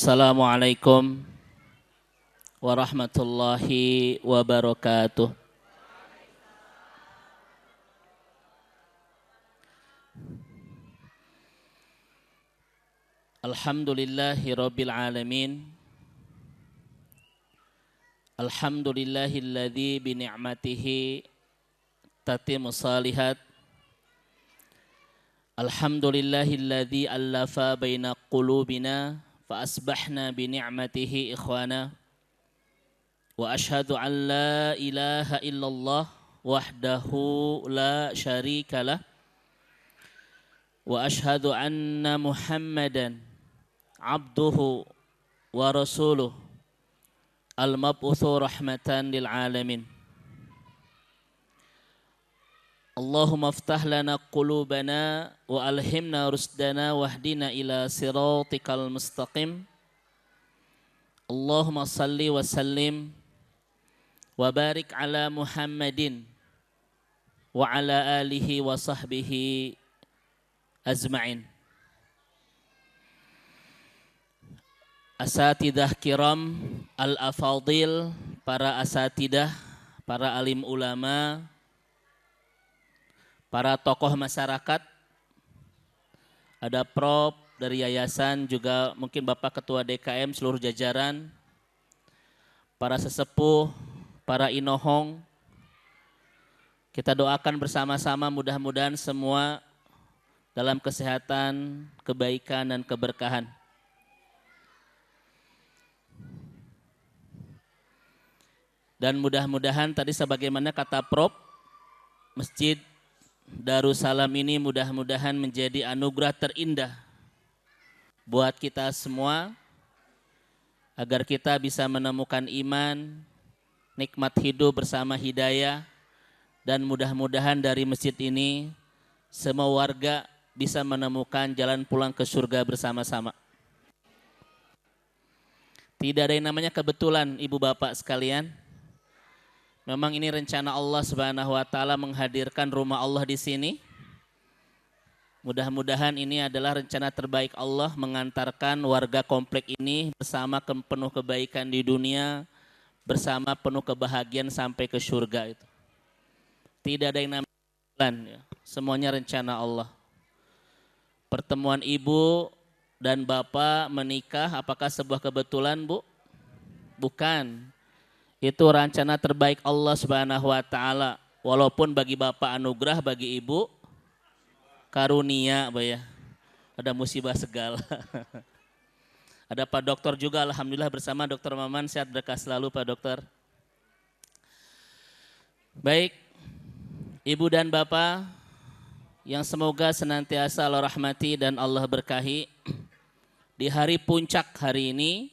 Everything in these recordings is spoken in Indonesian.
Assalamualaikum warahmatullahi wabarakatuh. Alhamdulillahi rabbil alamin. Alhamdulillahilladzi bi ni'matihi tatimmu shalihat. Alhamdulillahilladzi allafa baina qulubina fa asbahna bi ni'matihi ikhwana. Wa ashhadu an la ilaha illallah wahdahu la syarikalah. Wa ashhadu anna Muhammadan abduhu wa rasuluh al-mab'utsu rahmatan lil alamin. Allahumma aftah lana qulubana wa alhimna rusdana wahdina ila siratikal mustaqim. Allahumma salli wa sallim wa barik ala Muhammadin wa ala alihi wa sahbihi azma'in. Asatidah kiram al-afadil, para asatidah, para alim ulama, para tokoh masyarakat, ada Prof dari yayasan, juga mungkin Bapak Ketua DKM, seluruh jajaran, para sesepuh, para inohong. Kita doakan bersama-sama mudah-mudahan semua dalam kesehatan, kebaikan, dan keberkahan. Dan mudah-mudahan tadi sebagaimana kata Prof, Masjid Darussalam ini mudah-mudahan menjadi anugerah terindah buat kita semua, agar kita bisa menemukan iman, nikmat hidup bersama hidayah, dan mudah-mudahan dari masjid ini semua warga bisa menemukan jalan pulang ke surga bersama-sama. Tidak ada yang namanya kebetulan, ibu bapak sekalian. Memang ini rencana Allah Subhanahu wa taala menghadirkan rumah Allah di sini. Mudah-mudahan ini adalah rencana terbaik Allah mengantarkan warga komplek ini bersama penuh kebaikan di dunia, bersama penuh kebahagiaan sampai ke surga itu. Tidak ada yang namanya kebetulan, ya. Semuanya rencana Allah. Pertemuan ibu dan bapak menikah, apakah sebuah kebetulan, Bu? Bukan. Itu rencana terbaik Allah Subhanahu wa taala. Walaupun bagi bapak anugerah, bagi ibu karunia, Bu ya. Ada musibah segala. Ada Pak Dokter juga, alhamdulillah bersama Dokter Maman, sehat berkah selalu Pak Dokter. Baik, ibu dan bapak yang semoga senantiasa Allah rahmati dan Allah berkahi. Di hari puncak hari ini,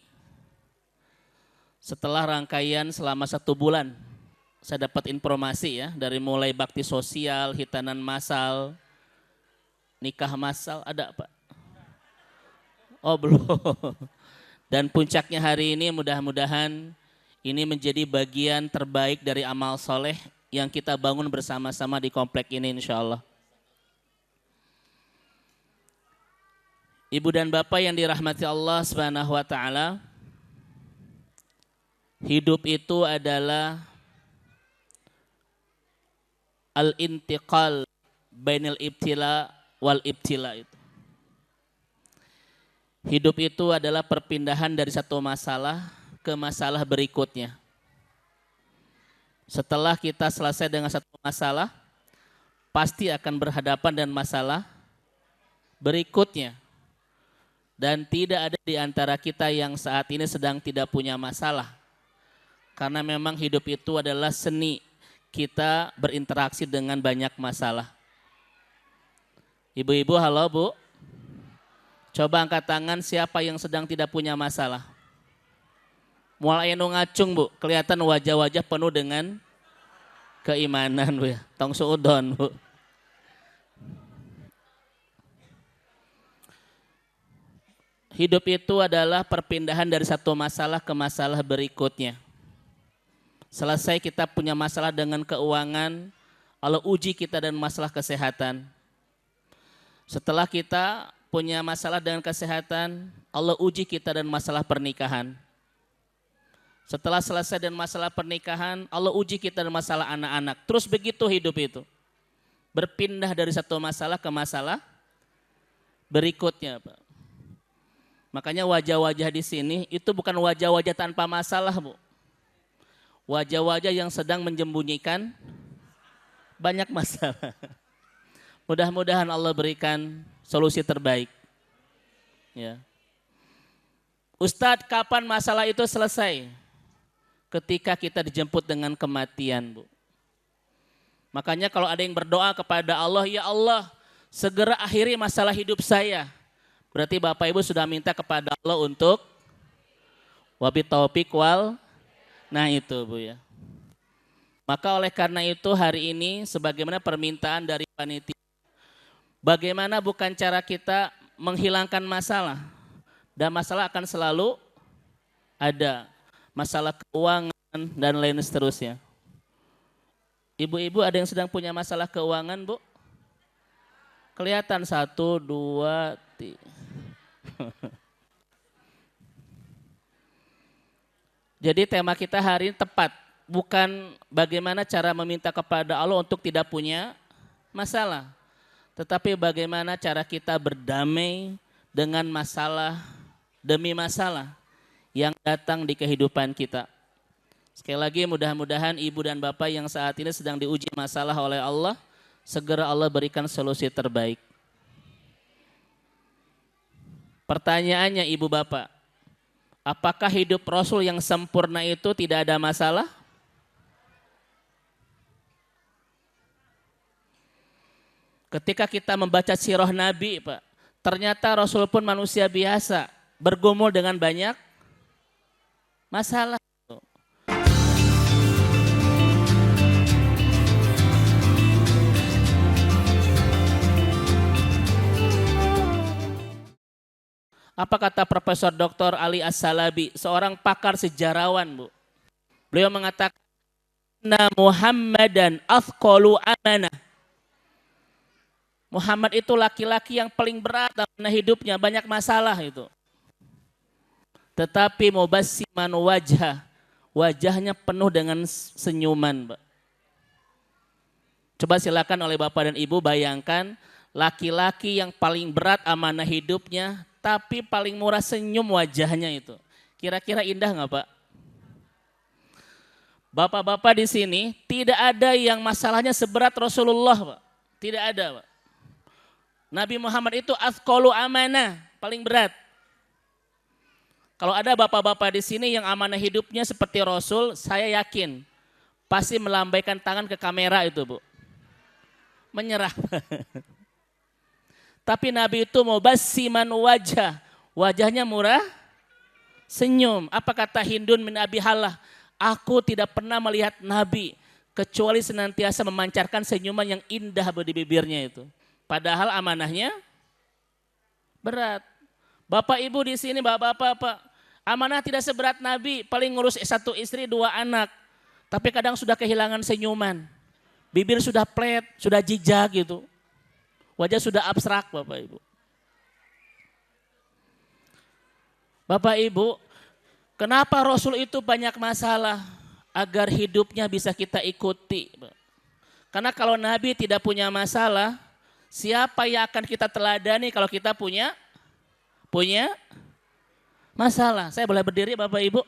setelah rangkaian selama 1 bulan, saya dapat informasi ya, dari mulai bakti sosial, hitanan massal, nikah massal, ada Pak? Oh belum. Dan puncaknya hari ini mudah-mudahan ini menjadi bagian terbaik dari amal soleh yang kita bangun bersama-sama di komplek ini insya Allah. Ibu dan bapak yang dirahmati Allah Subhanahu wa taala, hidup itu adalah al-intiqal bainal ibtila wal ibtila itu. Hidup itu adalah perpindahan dari satu masalah ke masalah berikutnya. Setelah kita selesai dengan satu masalah, pasti akan berhadapan dengan masalah berikutnya. Dan tidak ada di antara kita yang saat ini sedang tidak punya masalah. Karena memang hidup itu adalah seni kita berinteraksi dengan banyak masalah. Ibu-ibu, halo Bu. Coba angkat tangan siapa yang sedang tidak punya masalah. Mulai ngacung Bu, kelihatan wajah-wajah penuh dengan keimanan Bu ya. Tong suudon Bu. Hidup itu adalah perpindahan dari satu masalah ke masalah berikutnya. Selesai kita punya masalah dengan keuangan, Allah uji kita dan masalah kesehatan. Setelah kita punya masalah dengan kesehatan, Allah uji kita dengan masalah pernikahan. Setelah selesai dengan masalah pernikahan, Allah uji kita dengan masalah anak-anak. Terus begitu hidup itu. Berpindah dari satu masalah ke masalah berikutnya, Pak. Makanya wajah-wajah di sini itu bukan wajah-wajah tanpa masalah, Bu. Wajah-wajah yang sedang menyembunyikan banyak masalah. Mudah-mudahan Allah berikan solusi terbaik. Ya. Ustadz, kapan masalah itu selesai? Ketika kita dijemput dengan kematian, Bu. Makanya kalau ada yang berdoa kepada Allah, ya Allah, segera akhiri masalah hidup saya. Berarti Bapak Ibu sudah minta kepada Allah untuk wabit taufik wal, nah itu Bu ya. Maka oleh karena itu hari ini sebagaimana permintaan dari panitia, bagaimana bukan cara kita menghilangkan masalah, dan masalah akan selalu ada, masalah keuangan dan lain seterusnya. Ibu-ibu ada yang sedang punya masalah keuangan, Bu? Kelihatan 1, 2, 3. Jadi tema kita hari ini tepat. Bukan bagaimana cara meminta kepada Allah untuk tidak punya masalah. Tetapi bagaimana cara kita berdamai dengan masalah demi masalah yang datang di kehidupan kita. Sekali lagi mudah-mudahan ibu dan bapak yang saat ini sedang diuji masalah oleh Allah, segera Allah berikan solusi terbaik. Pertanyaannya ibu bapak, apakah hidup Rasul yang sempurna itu tidak ada masalah? Ketika kita membaca sirah Nabi, Pak, ternyata Rasul pun manusia biasa, bergumul dengan banyak masalah. Apa kata Profesor Dr. Ali As-Salabi, seorang pakar sejarawan, Bu. Beliau mengatakan, "Na Muhammadan athqalu amanah." Muhammad itu laki-laki yang paling berat dalam hidupnya, banyak masalah itu. Tetapi mubassiman wajahnya penuh dengan senyuman, Pak. Coba silakan oleh Bapak dan Ibu bayangkan laki-laki yang paling berat amanah hidupnya, tapi paling murah senyum wajahnya itu. Kira-kira indah nggak, Pak? Bapak-bapak di sini tidak ada yang masalahnya seberat Rasulullah, Pak. Tidak ada, Pak. Nabi Muhammad itu athqalu amanah, paling berat. Kalau ada bapak-bapak di sini yang amanah hidupnya seperti Rasul, saya yakin pasti melambaikan tangan ke kamera itu, Bu. Menyerah. Tapi Nabi itu mubassiman wajahnya murah, senyum. Apa kata Hindun bin Abi Halah? Aku tidak pernah melihat Nabi kecuali senantiasa memancarkan senyuman yang indah di bibirnya itu. Padahal amanahnya berat. Bapak ibu di sini, bapak-bapak, amanah tidak seberat Nabi, paling ngurus 1 istri 2 anak. Tapi kadang sudah kehilangan senyuman. Bibir sudah plet, sudah jijak gitu. Wajah sudah abstrak, Bapak Ibu. Bapak Ibu, kenapa Rasul itu banyak masalah? Agar hidupnya bisa kita ikuti. Karena kalau Nabi tidak punya masalah, siapa yang akan kita teladani kalau kita punya masalah? Saya boleh berdiri Bapak Ibu?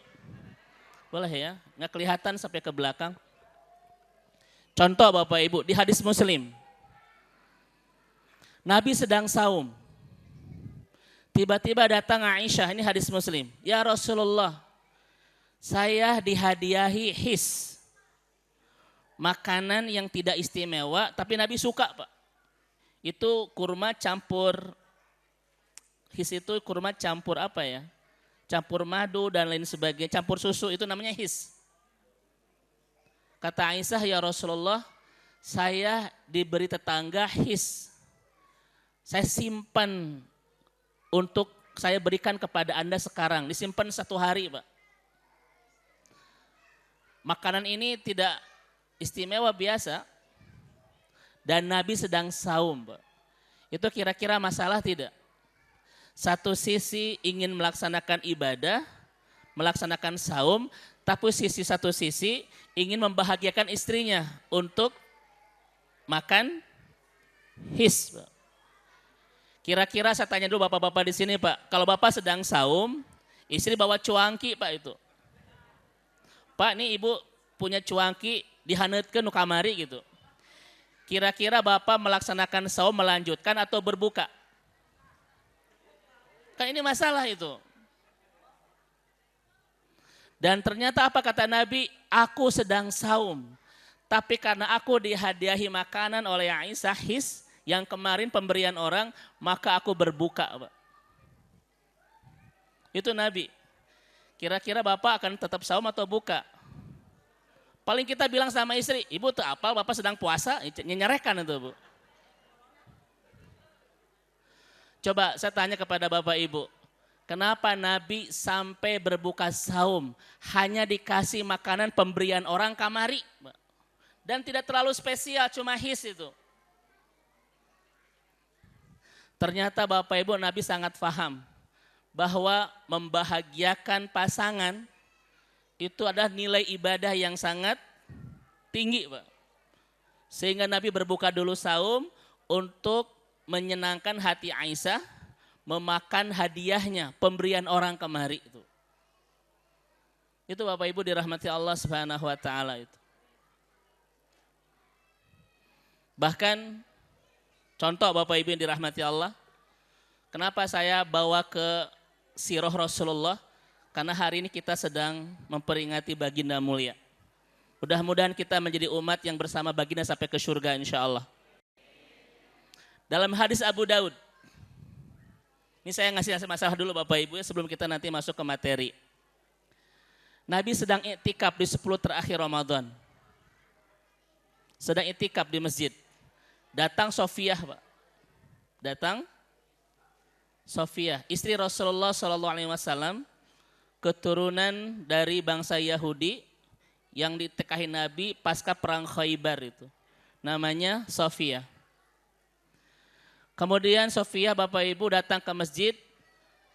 Boleh ya, nggak kelihatan sampai ke belakang. Contoh Bapak Ibu, di hadis Muslim. Nabi sedang saum. Tiba-tiba datang Aisyah, ini hadis Muslim. Ya Rasulullah, saya dihadiahi his. Makanan yang tidak istimewa, tapi Nabi suka, Pak. Itu kurma campur, his itu kurma campur apa ya? Campur madu dan lain sebagainya, campur susu, itu namanya his. Kata Aisyah, ya Rasulullah, saya diberi tetangga his. Saya simpan untuk saya berikan kepada Anda sekarang. Disimpan 1 hari, Pak. Makanan ini tidak istimewa biasa. Dan Nabi sedang saum, Pak. Itu kira-kira masalah tidak? Satu sisi ingin melaksanakan ibadah, melaksanakan saum, tapi satu sisi ingin membahagiakan istrinya untuk makan his. Kira-kira saya tanya dulu bapak-bapak di sini Pak, kalau bapak sedang saum, istri bawa cuangki Pak itu. Pak, ini ibu punya cuangki dihaneutkeun nu kamari gitu. Kira-kira bapak melaksanakan saum melanjutkan atau berbuka? Kan ini masalah itu. Dan ternyata apa kata Nabi? Aku sedang saum. Tapi karena aku dihadiahi makanan oleh Aisyah his yang kemarin pemberian orang, maka aku berbuka. Itu Nabi. Kira-kira bapak akan tetap saum atau buka? Paling kita bilang sama istri, ibu tuh apal bapak sedang puasa, nyerekan itu Bu. Coba saya tanya kepada bapak ibu, kenapa Nabi sampai berbuka saum hanya dikasih makanan pemberian orang kamari dan tidak terlalu spesial cuma his itu. Ternyata bapak ibu Nabi sangat paham bahwa membahagiakan pasangan itu adalah nilai ibadah yang sangat tinggi Pak. Sehingga Nabi berbuka dulu saum untuk menyenangkan hati Aisyah, memakan hadiahnya, pemberian orang kemari itu. Itu Bapak Ibu dirahmati Allah Subhanahu wa taala itu. Bahkan contoh Bapak Ibu yang dirahmati Allah, kenapa saya bawa ke sirah Rasulullah? Karena hari ini kita sedang memperingati baginda mulia. Mudah-mudahan kita menjadi umat yang bersama baginda sampai ke surga insya Allah. Dalam hadis Abu Daud, ini saya ngasih masalah dulu Bapak Ibu ya sebelum kita nanti masuk ke materi. Nabi sedang iktikaf di 10 terakhir Ramadan. Sedang iktikaf di masjid. Datang Sofiyah Pak. Datang Sofiyah, istri Rasulullah SAW, keturunan dari bangsa Yahudi yang ditekahi Nabi pasca perang Khaybar itu. Namanya Sofiyah. Kemudian Sofiyah Bapak Ibu datang ke masjid,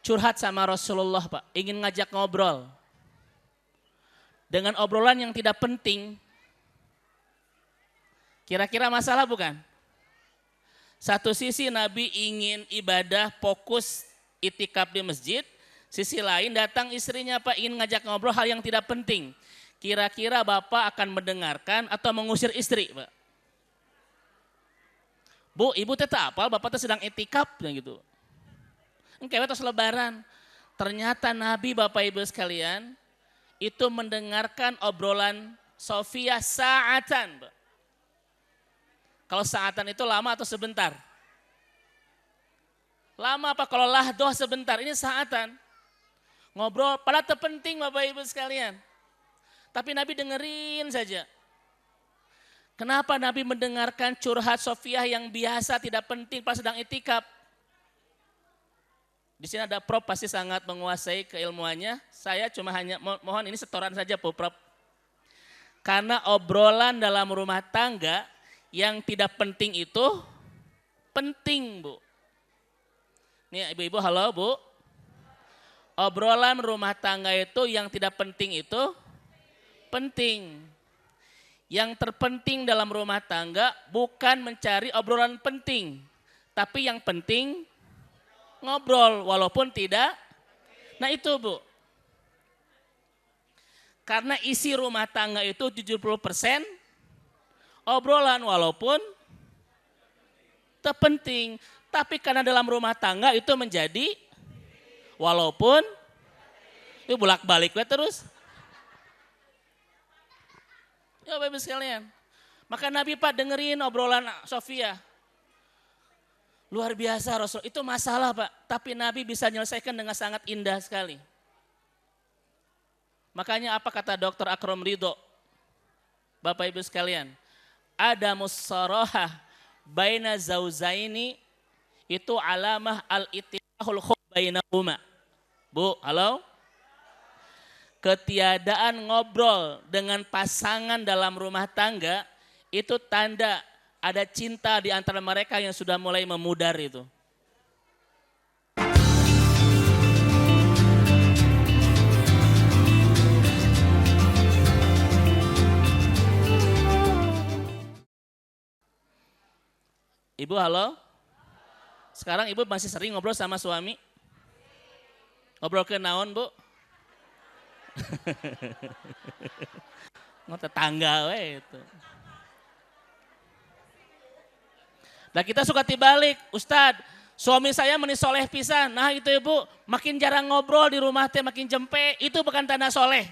curhat sama Rasulullah Pak, ingin ngajak ngobrol. Dengan obrolan yang tidak penting. Kira-kira masalah bukan? Satu sisi Nabi ingin ibadah fokus itikaf di masjid, sisi lain datang istrinya Pak ingin ngajak ngobrol hal yang tidak penting. Kira-kira Bapak akan mendengarkan atau mengusir istri Pak? Bu, ibu teh apal, bapak teh sedang itikaf gitu. Engkewe tos lebaran. Ternyata Nabi Bapak Ibu sekalian itu mendengarkan obrolan Sofiyah saatan. Kalau saatan itu lama atau sebentar? Lama apa kalau lahdoh sebentar? Ini saatan. Ngobrol, padahal terpenting Bapak Ibu sekalian. Tapi Nabi dengerin saja. Kenapa Nabi mendengarkan curhat Sofiyah yang biasa tidak penting pas sedang itikaf? Di sini ada Prof pasti sangat menguasai keilmuannya. Saya cuma hanya mohon ini setoran saja Prof. Karena obrolan dalam rumah tangga yang tidak penting itu penting Bu. Nih ibu-ibu halo Bu. Obrolan rumah tangga itu yang tidak penting itu penting. Yang terpenting dalam rumah tangga bukan mencari obrolan penting. Tapi yang penting ngobrol walaupun tidak. Nah itu Bu. Karena isi rumah tangga itu 70% obrolan walaupun terpenting. Tapi karena dalam rumah tangga itu menjadi walaupun itu bolak-balik terus. Ya Bapak Ibu sekalian. Maka Nabi Pak dengerin obrolan Sofiyah. Luar biasa Rasul. Itu masalah Pak. Tapi Nabi bisa menyelesaikan dengan sangat indah sekali. Makanya apa kata Dr. Akram Ridho? Bapak Ibu sekalian. Ada musarahah baina zauzaini itu alamah al-ittifaqul khub bainahuma. Bu, halo? Ketiadaan ngobrol dengan pasangan dalam rumah tangga itu tanda ada cinta di antara mereka yang sudah mulai memudar itu. Ibu halo? Sekarang ibu masih sering ngobrol sama suami? Ngobrol ke naon bu? Tetangga we itu. Nah kita suka dibalik, Ustadz, suami saya menisoleh pisan. Nah itu ibu, makin jarang ngobrol di rumah teh makin jempe, itu bukan tanda soleh.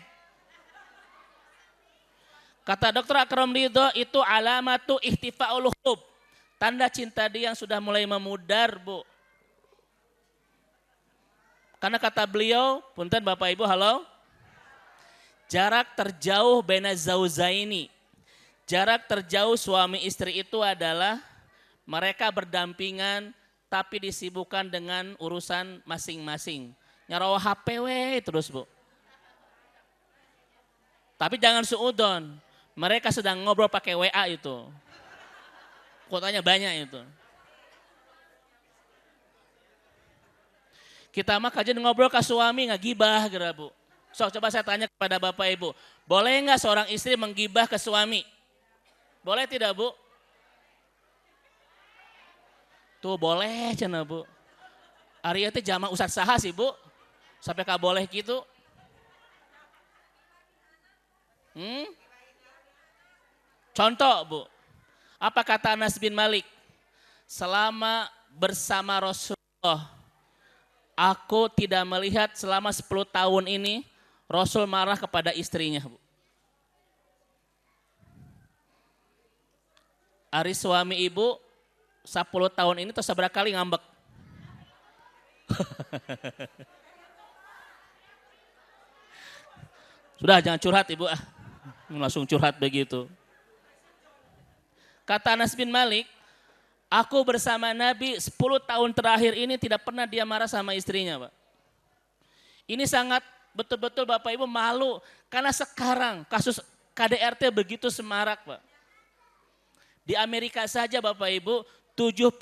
Kata dokter Akram Ridho itu alamatu ihtifa'ul hub. Tanda cinta dia yang sudah mulai memudar bu. Karena kata beliau, punten Bapak Ibu halo. Jarak terjauh bena zauzaini. Jarak terjauh suami istri itu adalah mereka berdampingan tapi disibukkan dengan urusan masing-masing. Nyarawa HP we terus bu. Tapi jangan suudon. Mereka sedang ngobrol pakai WA itu. Kuotanya banyak itu. Kita mah kajian ngobrol ke suami nggak gibah gara bu. So coba saya tanya kepada Bapak Ibu. Boleh nggak seorang istri menggibah ke suami? Boleh tidak bu? Tuh boleh cina bu. Arya teh jamaah Ustadz saha sih bu. Sampai kak boleh gitu. Contoh bu. Apa kata Anas bin Malik? Selama bersama Rasulullah. Aku tidak melihat selama 10 tahun ini Rasul marah kepada istrinya bu. Ari suami ibu 10 tahun ini terus seberapa kali ngambek. Sudah jangan curhat ibu ah. Langsung curhat begitu. Kata Anas bin Malik, aku bersama Nabi 10 tahun terakhir ini tidak pernah dia marah sama istrinya Pak. Ini sangat betul-betul Bapak Ibu malu karena sekarang kasus KDRT begitu semarak Pak. Di Amerika saja Bapak Ibu 79%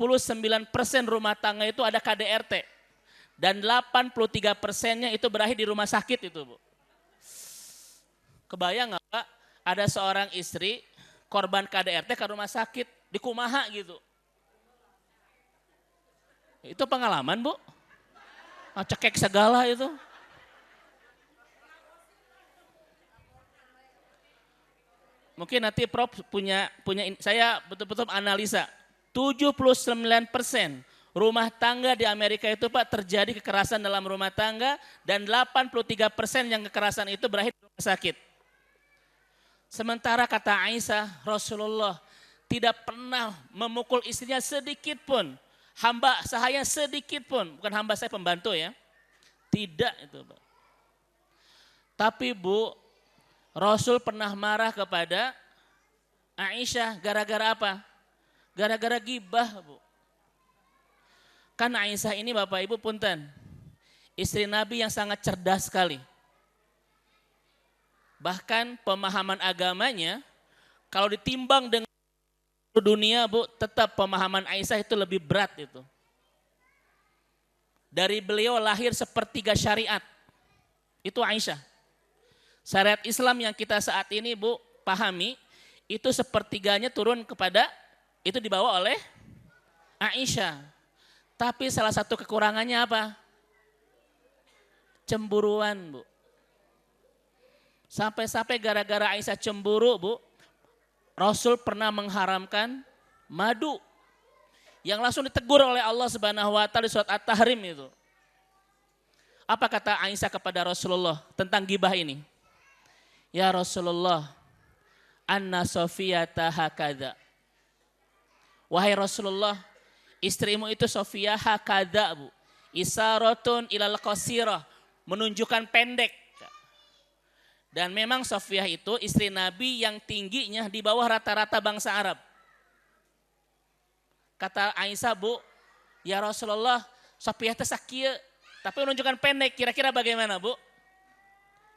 rumah tangga itu ada KDRT. Dan 83%-nya itu berakhir di rumah sakit itu Bu. Kebayang nggak Pak, ada seorang istri korban KDRT ke rumah sakit, di kumaha gitu. Itu pengalaman Bu, cekek segala itu. Mungkin nanti Prof punya saya betul-betul analisa. 79% rumah tangga di Amerika itu Pak terjadi kekerasan dalam rumah tangga dan 83% yang kekerasan itu berakhir di rumah sakit. Sementara kata Aisyah, Rasulullah tidak pernah memukul istrinya sedikit pun. Hamba sahaya sedikit pun, bukan hamba saya pembantu ya. Tidak itu Pak. Tapi Bu, Rasul pernah marah kepada Aisyah gara-gara apa? Gara-gara gibah Bu. Kan Aisyah ini Bapak Ibu punten, istri Nabi yang sangat cerdas sekali. Bahkan pemahaman agamanya kalau ditimbang dengan dunia Bu, tetap pemahaman Aisyah itu lebih berat itu. Dari beliau lahir sepertiga syariat, itu Aisyah. Syariat Islam yang kita saat ini Bu pahami, itu sepertiganya turun kepada, itu dibawa oleh Aisyah. Tapi salah satu kekurangannya apa? Cemburuan Bu. Sampai-sampai gara-gara Aisyah cemburu Bu, Rasul pernah mengharamkan madu. Yang langsung ditegur oleh Allah Subhanahu wa taala di surat At-Tahrim itu. Apa kata Aisyah kepada Rasulullah tentang gibah ini? Ya Rasulullah, anna Sofiyata hakadha. Wahai Rasulullah, istrimu itu Sofiyah hakadha Bu. Isaratun ilal qasirah, menunjukkan pendek. Dan memang Sofiyah itu istri Nabi yang tingginya di bawah rata-rata bangsa Arab. Kata Aisyah Bu, ya Rasulullah, Sofiyah itu sakia, tapi menunjukkan pendek. Kira-kira bagaimana Bu?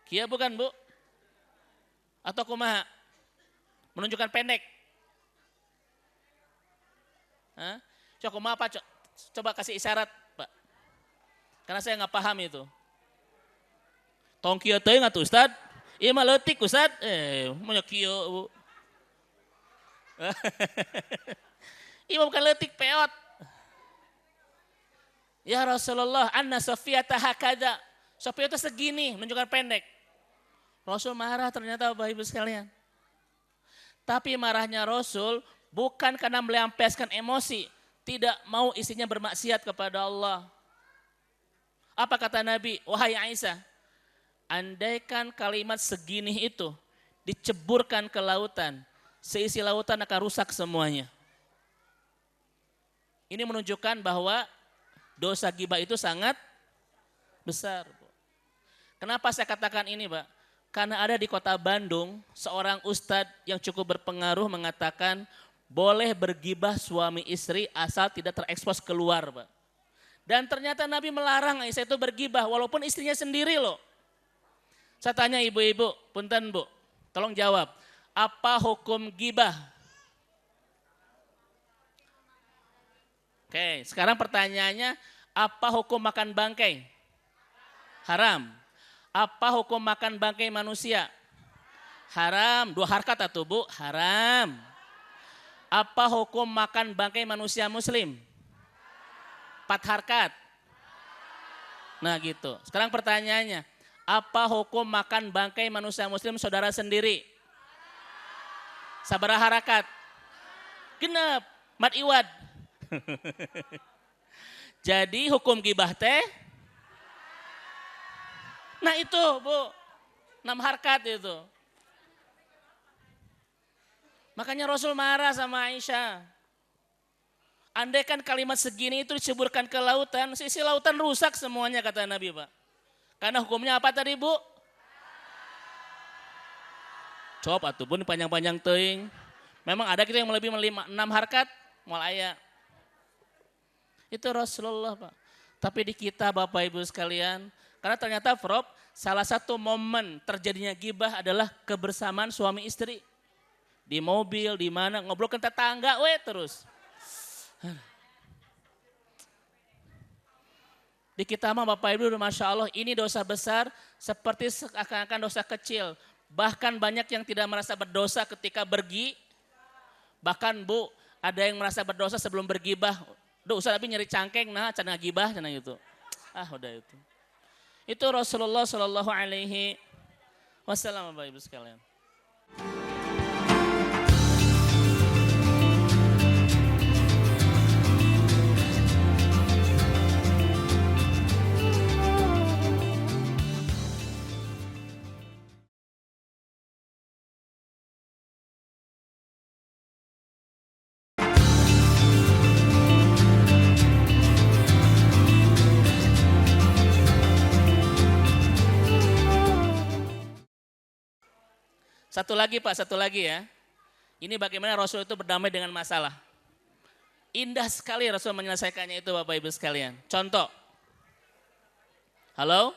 Kia bukan Bu? Atau kumaha? Menunjukkan pendek. Hah? Coba kumaha apa? Coba kasih isyarat Pak. Karena saya nggak paham itu. Tong kia teh nggak tuh Ustad? Iya mah leutik Ustad. Monya kieu Bu. Iya bukan letik peot. Ya Rasulullah, anna Sofiyata hakada. Sofia itu segini, menunjukkan pendek. Rasul marah ternyata Bapak Ibu sekalian. Tapi marahnya Rasul bukan karena melampiaskan emosi. Tidak mau istrinya bermaksiat kepada Allah. Apa kata Nabi? Wahai Aisyah, andaikan kalimat segini itu diceburkan ke lautan, seisi lautan akan rusak semuanya. Ini menunjukkan bahwa dosa ghibah itu sangat besar. Kenapa saya katakan ini, Pak? Karena ada di kota Bandung seorang ustadz yang cukup berpengaruh mengatakan boleh bergibah suami istri asal tidak terekspos keluar, Pak. Dan ternyata Nabi melarang Aisyah itu bergibah walaupun istrinya sendiri loh. Saya tanya ibu-ibu, punten Bu, tolong jawab. Apa hukum gibah? Oke, sekarang pertanyaannya, apa hukum makan bangkai? Haram. Apa hukum makan bangkai manusia? Haram. 2 harkat atau Bu? Haram. Apa hukum makan bangkai manusia muslim? 4 harkat. Nah gitu. Sekarang pertanyaannya, apa hukum makan bangkai manusia muslim saudara sendiri? Sabara harakat? Genep. Mat iwad. Jadi hukum gibah teh? Nah itu Bu, 6 harkat itu. Makanya Rasul marah sama Aisyah. Andaikan kalimat segini itu diceburkan ke lautan, sisi lautan rusak semuanya kata Nabi Pak. Karena hukumnya apa tadi Bu? Cop atuh pun panjang-panjang teuing. Memang ada kita yang lebih 6 harkat, moal aya. Itu Rasulullah Pak. Tapi di kita Bapak Ibu sekalian, karena ternyata Prof, salah satu momen terjadinya gibah adalah kebersamaan suami istri. Di mobil, di mana, ngobrol ke tetangga, terus. Di kita mah Bapak Ibu, Masya Allah, ini dosa besar seperti seakan-akan dosa kecil. Bahkan banyak yang tidak merasa berdosa ketika bahkan Bu, ada yang merasa berdosa sebelum bergibah. Duh, Ustaz tapi nyeri cangkeng, nah, cana gibah, cana gitu. Udah itu. Itu Rasulullah Shallallahu Alaihi Wasallam, Bapak Ibu sekalian. Satu lagi Pak, satu lagi ya. Ini bagaimana Rasul itu berdamai dengan masalah. Indah sekali Rasul menyelesaikannya itu Bapak Ibu sekalian. Contoh. Halo?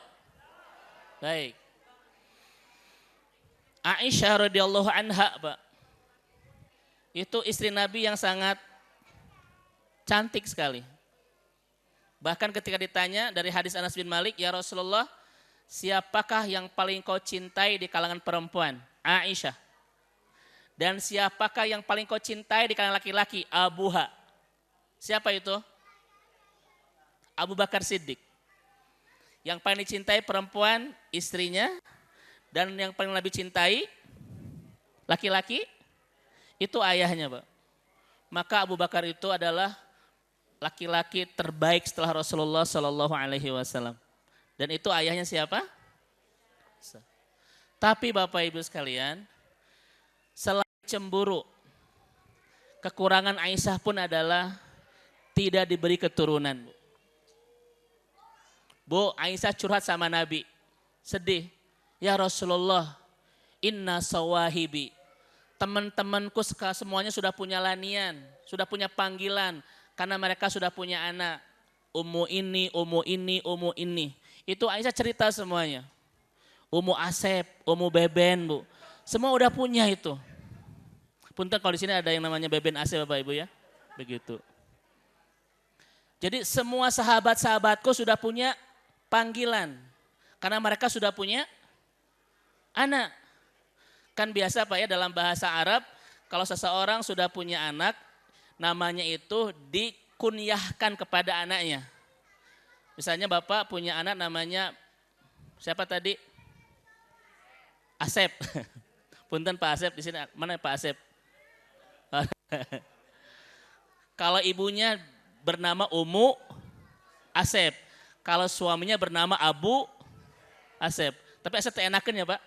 Baik. Aisyah radhiyallahu anha Pak. Itu istri Nabi yang sangat cantik sekali. Bahkan ketika ditanya dari hadis Anas bin Malik, ya Rasulullah, siapakah yang paling kau cintai di kalangan perempuan? Aisyah. Dan siapakah yang paling kau cintai di kalangan laki-laki? Abuha. Siapa itu? Abu Bakar Siddiq. Yang paling dicintai perempuan istrinya. Dan yang paling lebih cintai laki-laki itu ayahnya Pak. Maka Abu Bakar itu adalah laki-laki terbaik setelah Rasulullah Shallallahu Alaihi Wasallam. Dan itu ayahnya siapa? Tapi Bapak Ibu sekalian, selain cemburu, kekurangan Aisyah pun adalah tidak diberi keturunan. Bu, Aisyah curhat sama Nabi, sedih. Ya Rasulullah, inna sawahibi, teman-temanku semuanya sudah punya lanian, sudah punya panggilan, karena mereka sudah punya anak. Ummu ini, ummu ini, ummu ini. Itu Aisyah cerita semuanya. Ummu Asep, Ummu Beben Bu. Semua udah punya itu. Punten kalau di sini ada yang namanya Beben Asep Bapak Ibu ya. Begitu. Jadi semua sahabat-sahabatku sudah punya panggilan. Karena mereka sudah punya anak. Kan biasa Pak ya dalam bahasa Arab, kalau seseorang sudah punya anak, namanya itu dikunyahkan kepada anaknya. Misalnya bapak punya anak namanya siapa tadi? Asep. Punten Pak Asep di sini, mana Pak Asep? Kalau ibunya bernama Umu Asep, kalau suaminya bernama Abu Asep. Tapi Asep enakan ya Pak?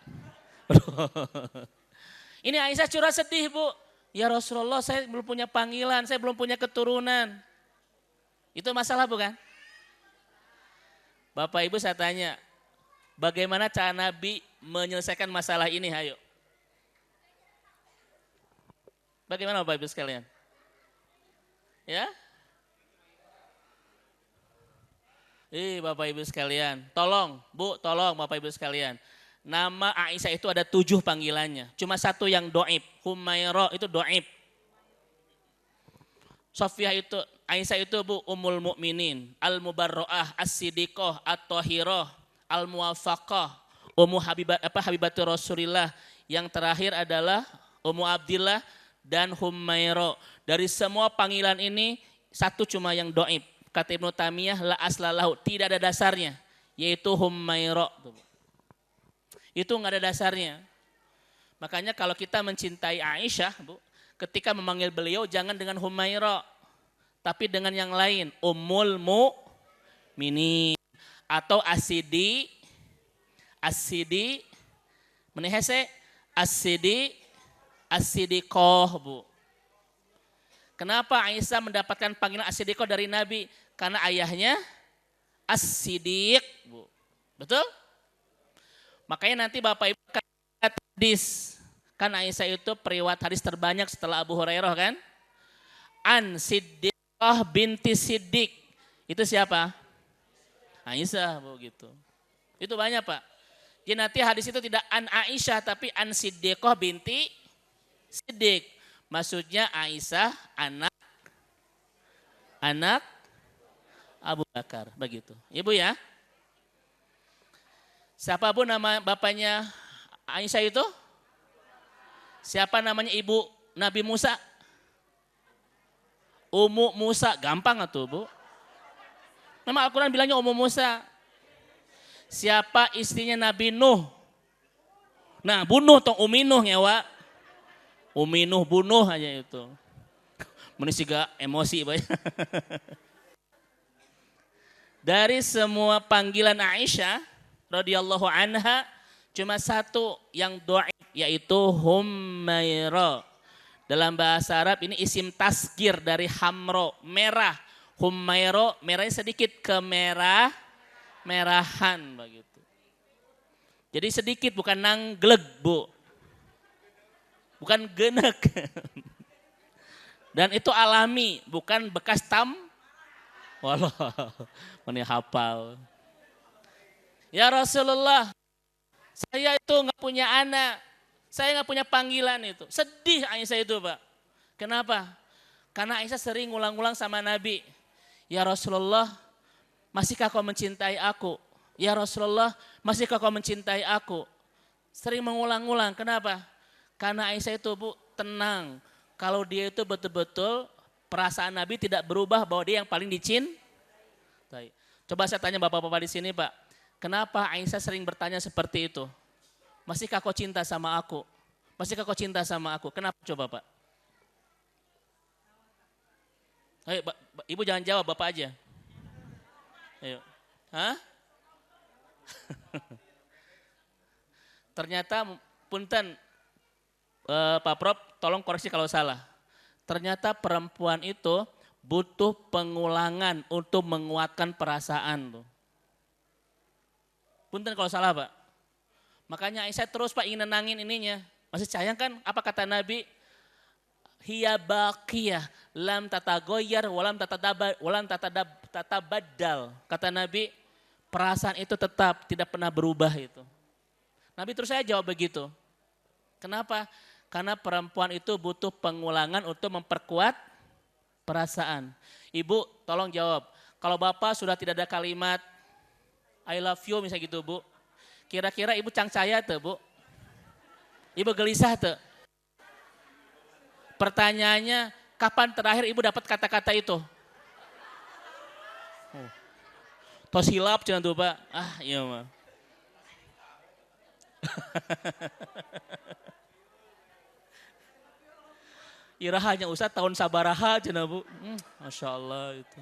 Ini Aisyah curhat sedih Bu. Ya Rasulullah, saya belum punya panggilan, saya belum punya keturunan. Itu masalah bukan? Bapak Ibu saya tanya, bagaimana cara Nabi menyelesaikan masalah ini? Ayo. Bagaimana Bapak Ibu sekalian? Ya? Bapak Ibu sekalian, tolong Bu, tolong Bapak Ibu sekalian. Nama Aisyah itu ada 7 panggilannya. Cuma satu yang doib. Humairah itu doib. Sofiyah itu, Aisyah itu Bu, Ummul Mukminin, Al-Mubarro'ah, As-Siddiqah, At-Tahirah, Al-Muwafaqah, Ummu Habibatu Rasulillah. Yang terakhir adalah Ummu Abdillah dan Humairah. Dari semua panggilan ini, satu cuma yang doib. Kata Ibnu Taimiyah, la aslalahu, tidak ada dasarnya. Yaitu Humairah. Itu nggak ada dasarnya. Makanya kalau kita mencintai Aisyah, Bu, ketika memanggil beliau jangan dengan Humairah, tapi dengan yang lain, Ummul Mukminin atau As-Siddiqah, As-Siddiqah, Bu. Kenapa Aisyah mendapatkan panggilan As-Siddiqah dari Nabi? Karena ayahnya As-Siddiq, Bu. Betul? Makanya nanti Bapak Ibu akan lihat hadis. Kan Aisyah itu periwayat hadis terbanyak setelah Abu Hurairah kan? An Siddiqah binti Siddiq. Itu siapa? Aisyah, Bu, gitu. Itu banyak Pak. Jadi nanti hadis itu tidak an Aisyah tapi an Siddiqah binti Siddiq. Maksudnya Aisyah anak Abu Bakar, begitu. Ibu ya. Siapa Bu nama bapaknya Aisyah itu? Siapa namanya ibu Nabi Musa? Ummu Musa, gampang atuh Bu. Memang Al-Quran bilangnya Ummu Musa. Siapa istrinya Nabi Nuh? Nah bunuh tong Umi Nuh nyewa. Umi Nuh bunuh aja itu. Manusia juga emosi banyak. Dari semua panggilan Aisyah radhiyallahu anha cuma satu yang dhaif yaitu Humairah. Dalam bahasa Arab ini isim tasgir dari hamro, merah. Humairah, merahnya sedikit merahan begitu. Jadi sedikit bukan nanggleg Bu. Bukan genek. Dan itu alami, bukan bekas Walah, mana hafal. Ya Rasulullah, saya itu nggak punya anak, saya nggak punya panggilan itu. Sedih Aisyah itu Pak. Kenapa? Karena Aisyah sering ngulang-ngulang sama Nabi. Ya Rasulullah, masihkah kau mencintai aku? Ya Rasulullah, masihkah kau mencintai aku? Sering mengulang-ulang. Kenapa? Karena Aisyah itu Bu tenang. Kalau dia itu betul-betul perasaan Nabi tidak berubah bahwa dia yang paling dicintai. Coba saya tanya bapak-bapak di sini Pak. Kenapa Aisyah sering bertanya seperti itu? Masihkah kau cinta sama aku? Masihkah kau cinta sama aku? Kenapa coba Pak? Ayo, Ibu jangan jawab, Bapak aja. Ayo. Hah? Ternyata punten Pak Prof, tolong koreksi kalau salah. Ternyata perempuan itu butuh pengulangan untuk menguatkan perasaan. Punten kalau salah Pak. Makanya Aisyah terus Pak ingin nenangin ininya. Masih sayang kan apa kata Nabi? Hiya baqiyah lam tatagoyar walam tatabaddal. Kata Nabi, perasaan itu tetap tidak pernah berubah itu. Nabi terus saya jawab begitu. Kenapa? Karena perempuan itu butuh pengulangan untuk memperkuat perasaan. Ibu tolong jawab. Kalau Bapak sudah tidak ada kalimat I love you misalnya gitu Bu. Kira-kira Ibu cangcaya tuh Bu? Ibu gelisah tuh? Pertanyaannya Kapan terakhir ibu dapat kata-kata itu? Oh. Tos hilap jangan tuh Pak. Ah iya mah. Irahanya Ustaz tahun sabaraha cenah Bu. Masya Allah itu.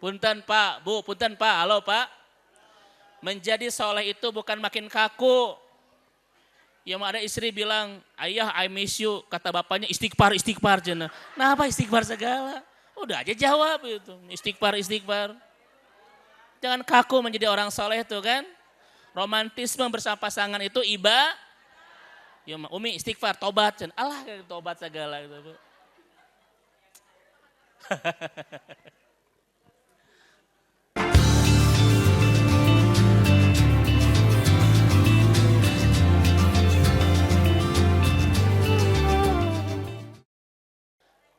Punten Pak, Bu, punten Pak, halo Pak. Menjadi soleh itu bukan makin kaku. Yang ada istri bilang, ayah I miss you. Kata bapaknya istighfar, istighfar. Nah apa istighfar segala? Udah aja jawab itu. Istighfar, istighfar. Jangan kaku menjadi orang soleh itu kan. Romantisme bersama pasangan itu ya Umi istighfar, tobat. Allah tobat segala gitu.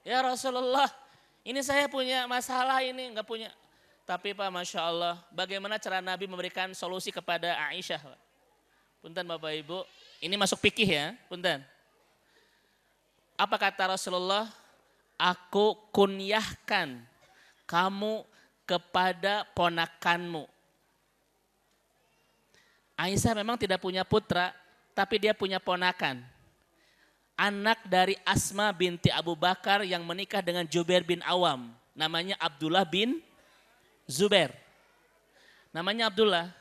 Ya Rasulullah, ini saya punya masalah ini, enggak punya. Tapi Pak, Masya Allah, bagaimana cara Nabi memberikan solusi kepada Aisyah? Pak? Punten Bapak Ibu, ini masuk fikih ya, punten. Apa kata Rasulullah? Aku kunyahkan kamu kepada ponakanmu. Aisyah memang tidak punya putra, tapi dia punya ponakan. Anak dari Asma binti Abu Bakar yang menikah dengan Jubair bin Awam. Namanya Abdullah bin Zubair. Namanya Abdullah.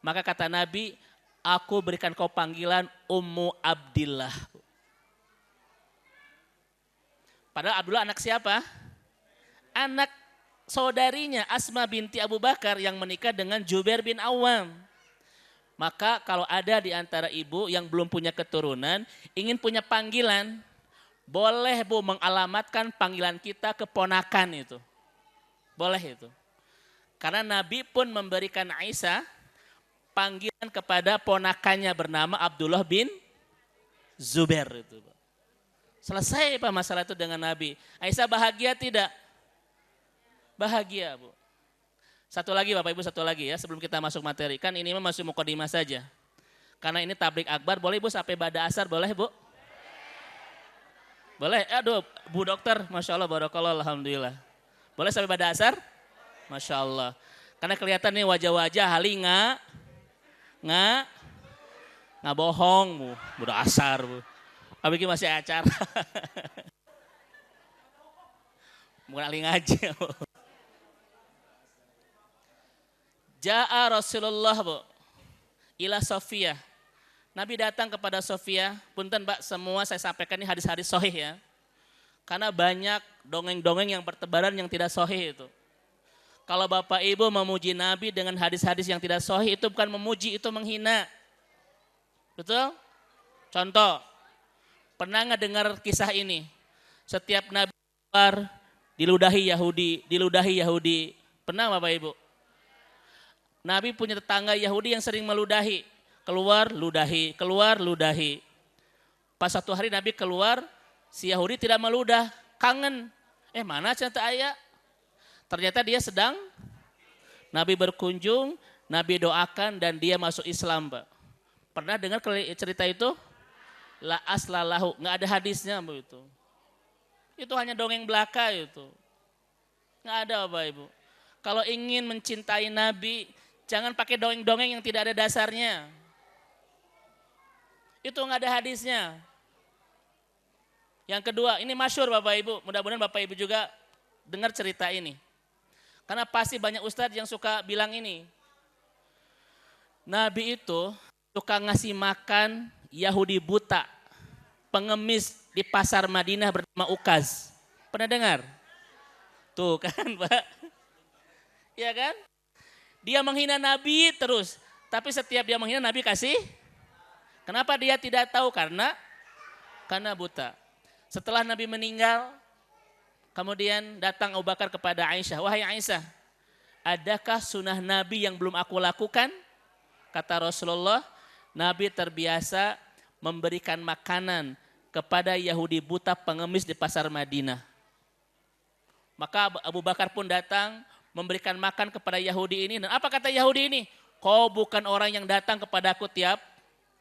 Maka kata Nabi, aku berikan kau panggilan Ummu Abdillah. Padahal Abdullah anak siapa? Anak saudarinya Asma binti Abu Bakar yang menikah dengan Jubair bin Awam. Maka kalau ada di antara ibu yang belum punya keturunan, ingin punya panggilan, boleh Bu mengalamatkan panggilan kita ke ponakan itu. Boleh itu. Karena Nabi pun memberikan Aisyah panggilan kepada ponakannya bernama Abdullah bin Zubair itu. Selesai Pak masalah itu dengan Nabi. Aisyah bahagia tidak? Bahagia Bu. Satu lagi Bapak Ibu, satu lagi ya sebelum kita masuk materi. Kan ini masih mukadimah saja. Karena ini tablik akbar, boleh Bu sampai pada asar, boleh Bu? Boleh? Aduh Bu dokter, Masya Allah, barakallah, alhamdulillah. Boleh sampai pada asar? Masya Allah. Karena kelihatan nih wajah-wajah hali nggak bohong Bu. Udah asar Bu. Tapi masih acara. Bukan hali ngaji Bu. Ja'a Rasulullah Bu, ila Sofia. Nabi datang kepada Sofia, punten Mbak semua saya sampaikan ini hadis-hadis sahih ya. Karena banyak dongeng-dongeng yang bertebaran yang tidak sahih itu. Kalau Bapak Ibu memuji Nabi dengan hadis-hadis yang tidak sahih itu bukan memuji, itu menghina. Betul? Contoh, pernah nggak dengar kisah ini? Setiap Nabi keluar diludahi Yahudi. Pernah Bapak Ibu? Nabi punya tetangga Yahudi yang sering meludahi. Keluar, ludahi. Pas satu hari Nabi keluar, si Yahudi tidak meludah. Kangen. Mana cerita ayah? Ternyata dia sedang, Nabi berkunjung, Nabi doakan dan dia masuk Islam. Pak. Pernah dengar cerita itu? La aslalahu. Nggak ada hadisnya itu. Itu hanya dongeng belaka itu. Nggak ada Bapak Ibu. Kalau ingin mencintai Nabi, jangan pakai dongeng-dongeng yang tidak ada dasarnya. Itu nggak ada hadisnya. Yang kedua, ini masyhur Bapak Ibu. Mudah-mudahan Bapak Ibu juga dengar cerita ini. Karena pasti banyak ustadz yang suka bilang ini. Nabi itu suka ngasih makan Yahudi buta. Pengemis di pasar Madinah bernama Ukaz. Pernah dengar? Tuh kan Pak. Iya kan? Dia menghina Nabi terus. Tapi setiap dia menghina Nabi kasih. Kenapa dia tidak tahu? Karena buta. Setelah Nabi meninggal, kemudian datang Abu Bakar kepada Aisyah. Wahai Aisyah, adakah sunnah Nabi yang belum aku lakukan? Kata Rasulullah, Nabi terbiasa memberikan makanan kepada Yahudi buta pengemis di pasar Madinah. Maka Abu Bakar pun datang memberikan makan kepada Yahudi ini. Dan apa kata Yahudi ini? Kau bukan orang yang datang kepadaku tiap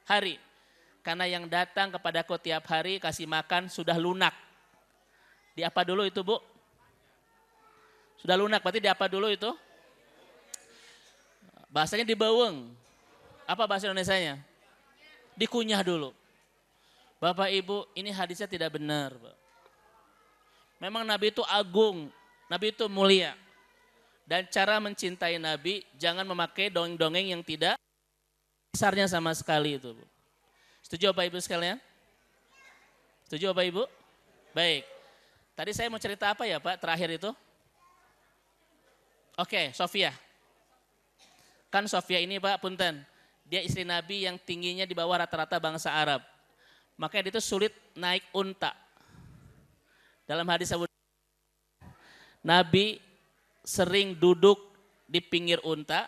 hari. Karena yang datang kepadaku tiap hari kasih makan sudah lunak. Di apa dulu itu Bu? Sudah lunak, berarti di apa dulu itu? Bahasanya dibaweng. Apa bahasa Indonesianya? Dikunyah dulu. Bapak Ibu, ini hadisnya tidak benar. Memang Nabi itu agung, Nabi itu mulia. Dan cara mencintai Nabi, jangan memakai dongeng-dongeng yang tidak besarnya sama sekali itu. Setuju Bapak Ibu sekalian? Setuju Bapak Ibu? Baik. Tadi saya mau cerita apa ya Pak terakhir itu? Oke, Sofia. Kan Sofia ini Pak, punten, dia istri Nabi yang tingginya di bawah rata-rata bangsa Arab. Makanya dia itu sulit naik unta. Dalam hadis Abu Nabi sering duduk di pinggir unta,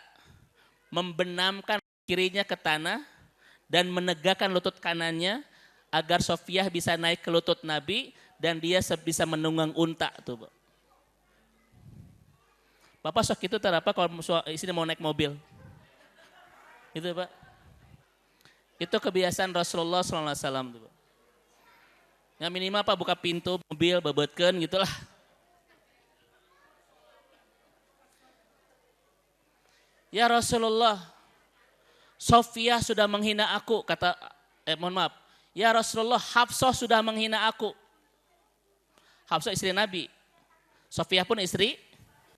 membenamkan kirinya ke tanah dan menegakkan lutut kanannya agar Sofia bisa naik ke lutut Nabi dan dia bisa menunggang unta tuh. Bapak sok itu terapa kalau istri mau naik mobil. Itu Pak. Itu kebiasaan Rasulullah SAW. Ya minimal Pak buka pintu mobil, bebetkeun gitulah. Ya Rasulullah, Sofia sudah menghina aku, kata, mohon maaf. Ya Rasulullah, Hafsah sudah menghina aku. Hafsah istri Nabi. Sofia pun istri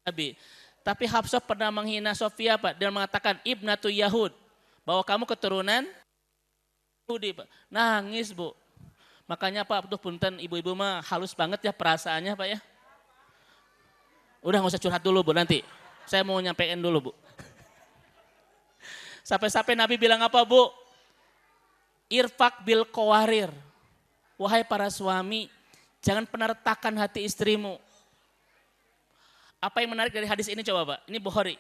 Nabi. Tapi Hafsah pernah menghina Sofia Pak. Dia mengatakan, Ibnatu Yahud. Bahwa kamu keturunan Yahudi Pak. Nangis Bu. Makanya Pak, tuh punten ibu-ibu mah halus banget ya perasaannya Pak ya. Udah gak usah curhat dulu Bu nanti. Saya mau nyampein dulu Bu. Sampai-sampai Nabi bilang apa Bu? Irfak bil qawarir. Wahai para suami, jangan pernah retakan hati istrimu. Apa yang menarik dari hadis ini coba Pak? Ini Bukhari.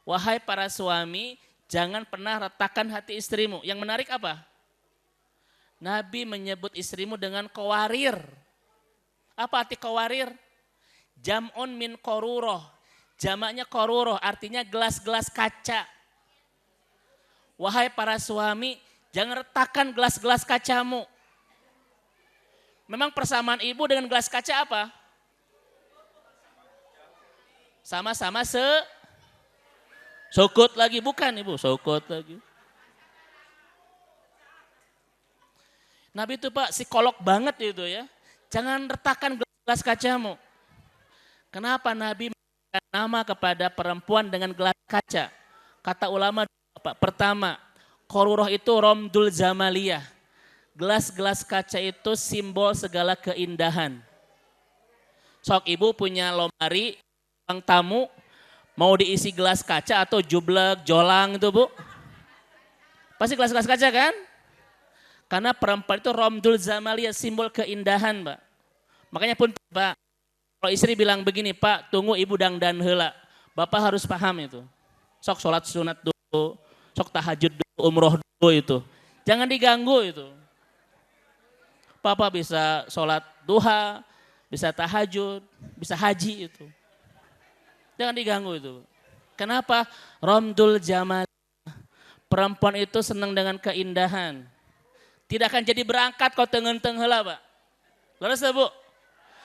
Wahai para suami, jangan pernah retakan hati istrimu. Yang menarik apa? Nabi menyebut istrimu dengan qawarir. Apa arti qawarir? Jam'un min qaruroh. Jamaknya qaruroh, artinya gelas-gelas kaca. Wahai para suami, jangan retakan gelas-gelas kacamu. Memang persamaan ibu dengan gelas kaca apa? Sama-sama sokot lagi, bukan Ibu, sokot lagi. Nabi itu Pak psikolog banget itu ya. Jangan retakan gelas kacamu. Kenapa Nabi memberikan nama kepada perempuan dengan gelas kaca? Kata ulama Pak, pertama, qaruroh itu romdul zamaliyah. Gelas-gelas kaca itu simbol segala keindahan. Sok Ibu punya lemari, ruang tamu, mau diisi gelas kaca atau jublek, jolang itu Bu. Pasti gelas-gelas kaca kan? Karena perempuan itu romdul zamaliyah, simbol keindahan Pak. Makanya pun Pak, kalau istri bilang begini, Pak tunggu ibu dangdan heula. Bapak harus paham itu. Sok sholat sunat dulu, sok tahajud dulu, umroh dulu itu. Jangan diganggu itu. Papa bisa sholat duha, bisa tahajud, bisa haji itu. Jangan diganggu itu. Kenapa? Romdul jamal. Perempuan itu senang dengan keindahan. Tidak akan jadi berangkat kau tengen-teng heula, Pak. Leres Bu?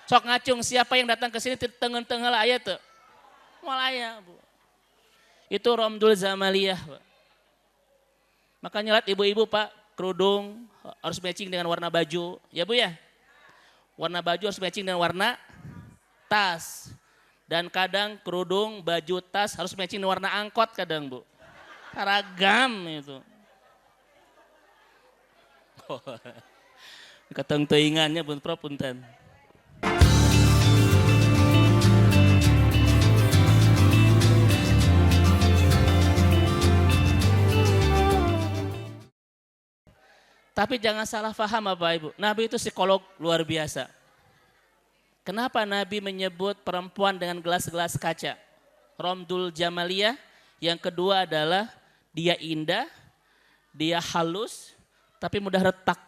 Sok ngacung siapa yang datang ke sini tengen-teng heula aya teu? Moal aya, Bu. Itu romdul zamaliyah, Pak. Makanya lihat ibu-ibu Pak, kerudung harus matching dengan warna baju, ya Bu ya. Warna baju harus matching dengan warna tas. Dan kadang kerudung, baju, tas harus matching dengan warna angkot kadang Bu. Ragam itu. Keteng-teingannya pun punten. Tapi jangan salah paham Bapak Ibu. Nabi itu psikolog luar biasa. Kenapa Nabi menyebut perempuan dengan gelas-gelas kaca? Romdul jamaliyah. Yang kedua adalah dia indah, dia halus, tapi mudah retak.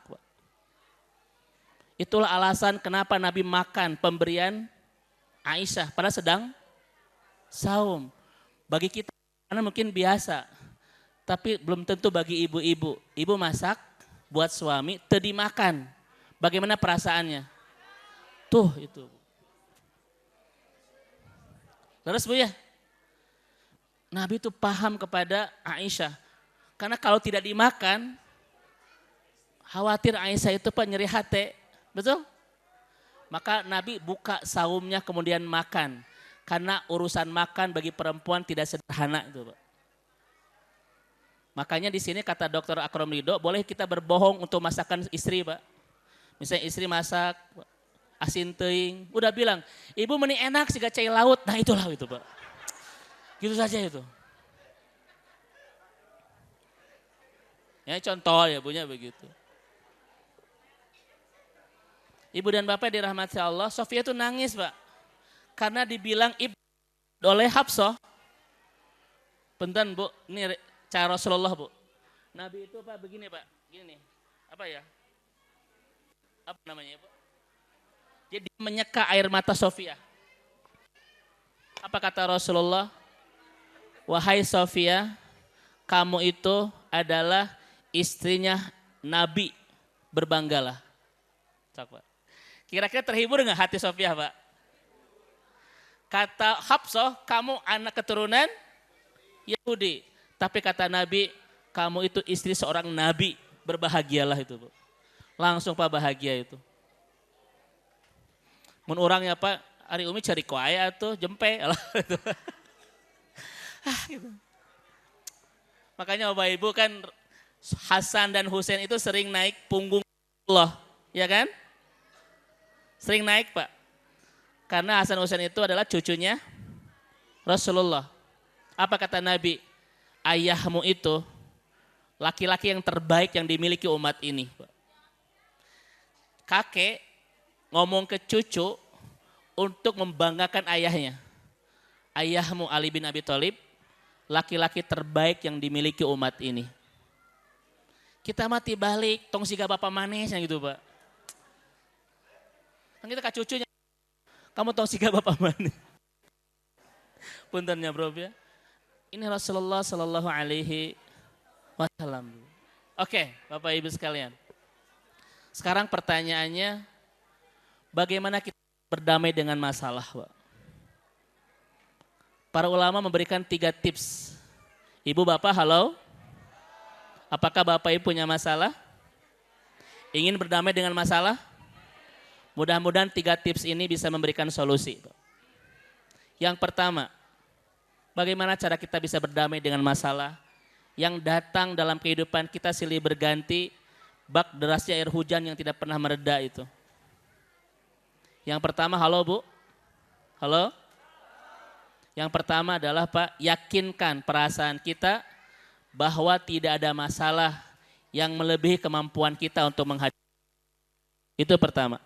Itulah alasan kenapa Nabi makan pemberian Aisyah pada sedang saum. Bagi kita karena mungkin biasa, tapi belum tentu bagi ibu-ibu. Ibu masak buat suami, teu dimakan. Bagaimana perasaannya? Tuh itu. Terus Bu ya, Nabi itu paham kepada Aisyah. Karena kalau tidak dimakan, khawatir Aisyah itu Pak nyeri hati. Betul? Maka Nabi buka saumnya kemudian makan. Karena urusan makan bagi perempuan tidak sederhana itu Pak. Makanya di sini kata Dr. Akram Ridho, boleh kita berbohong untuk masakan istri Pak. Misalnya istri masak asin teuing, udah bilang, ibu meni enak siga cai laut. Nah itulah itu Pak. Gitu saja itu. Ya contoh ya punya begitu. Ibu dan bapak dirahmati Allah, Sofia itu nangis Pak. Karena dibilang ibu oleh Hafsah. Punten Bu, ini cara Rasulullah Bu. Nabi itu Pak begini Pak, gini nih. Apa ya? Apa namanya Bu? Jadi menyeka air mata Sofia. Apa kata Rasulullah? Wahai Sofia, kamu itu adalah istrinya Nabi, berbanggalah. Cak, Pak. Kira-kira terhibur nggak hati Sofia Pak? Kata Hafsah, kamu anak keturunan Yahudi. Tapi kata Nabi, kamu itu istri seorang Nabi, berbahagialah itu Bu. Langsung Pak bahagia itu. Mun orangnya Pak, Ari Umi cari kuaya tuh jempe. Gitu. Makanya Bapak Ibu kan Hasan dan Husain itu sering naik punggung Allah, ya kan? Sering naik Pak. Karena Hasan Husain itu adalah cucunya Rasulullah. Apa kata Nabi? Ayahmu itu laki-laki yang terbaik yang dimiliki umat ini. Pak. Kakek ngomong ke cucu untuk membanggakan ayahnya. Ayahmu Ali bin Abi Thalib, laki-laki terbaik yang dimiliki umat ini. Kita mati balik, tong siga bapak manisnya gitu Pak. Kan kita ke cucunya, kamu tong siga bapak manis. Puntennya bro ya. Ini Rasulullah Sallallahu Alaihi Wasallam. Oke, Bapak Ibu sekalian. Sekarang pertanyaannya, bagaimana kita berdamai dengan masalah, Pak? Para ulama memberikan 3 tips. Ibu, Bapak, halo? Apakah Bapak Ibu punya masalah? Ingin berdamai dengan masalah? Mudah-mudahan 3 tips ini bisa memberikan solusi, Pak. Yang pertama, bagaimana cara kita bisa berdamai dengan masalah yang datang dalam kehidupan kita silih berganti, bak derasnya air hujan yang tidak pernah mereda itu. Yang pertama, halo Bu? Halo? Yang pertama adalah Pak, yakinkan perasaan kita bahwa tidak ada masalah yang melebihi kemampuan kita untuk menghadapi. Itu pertama.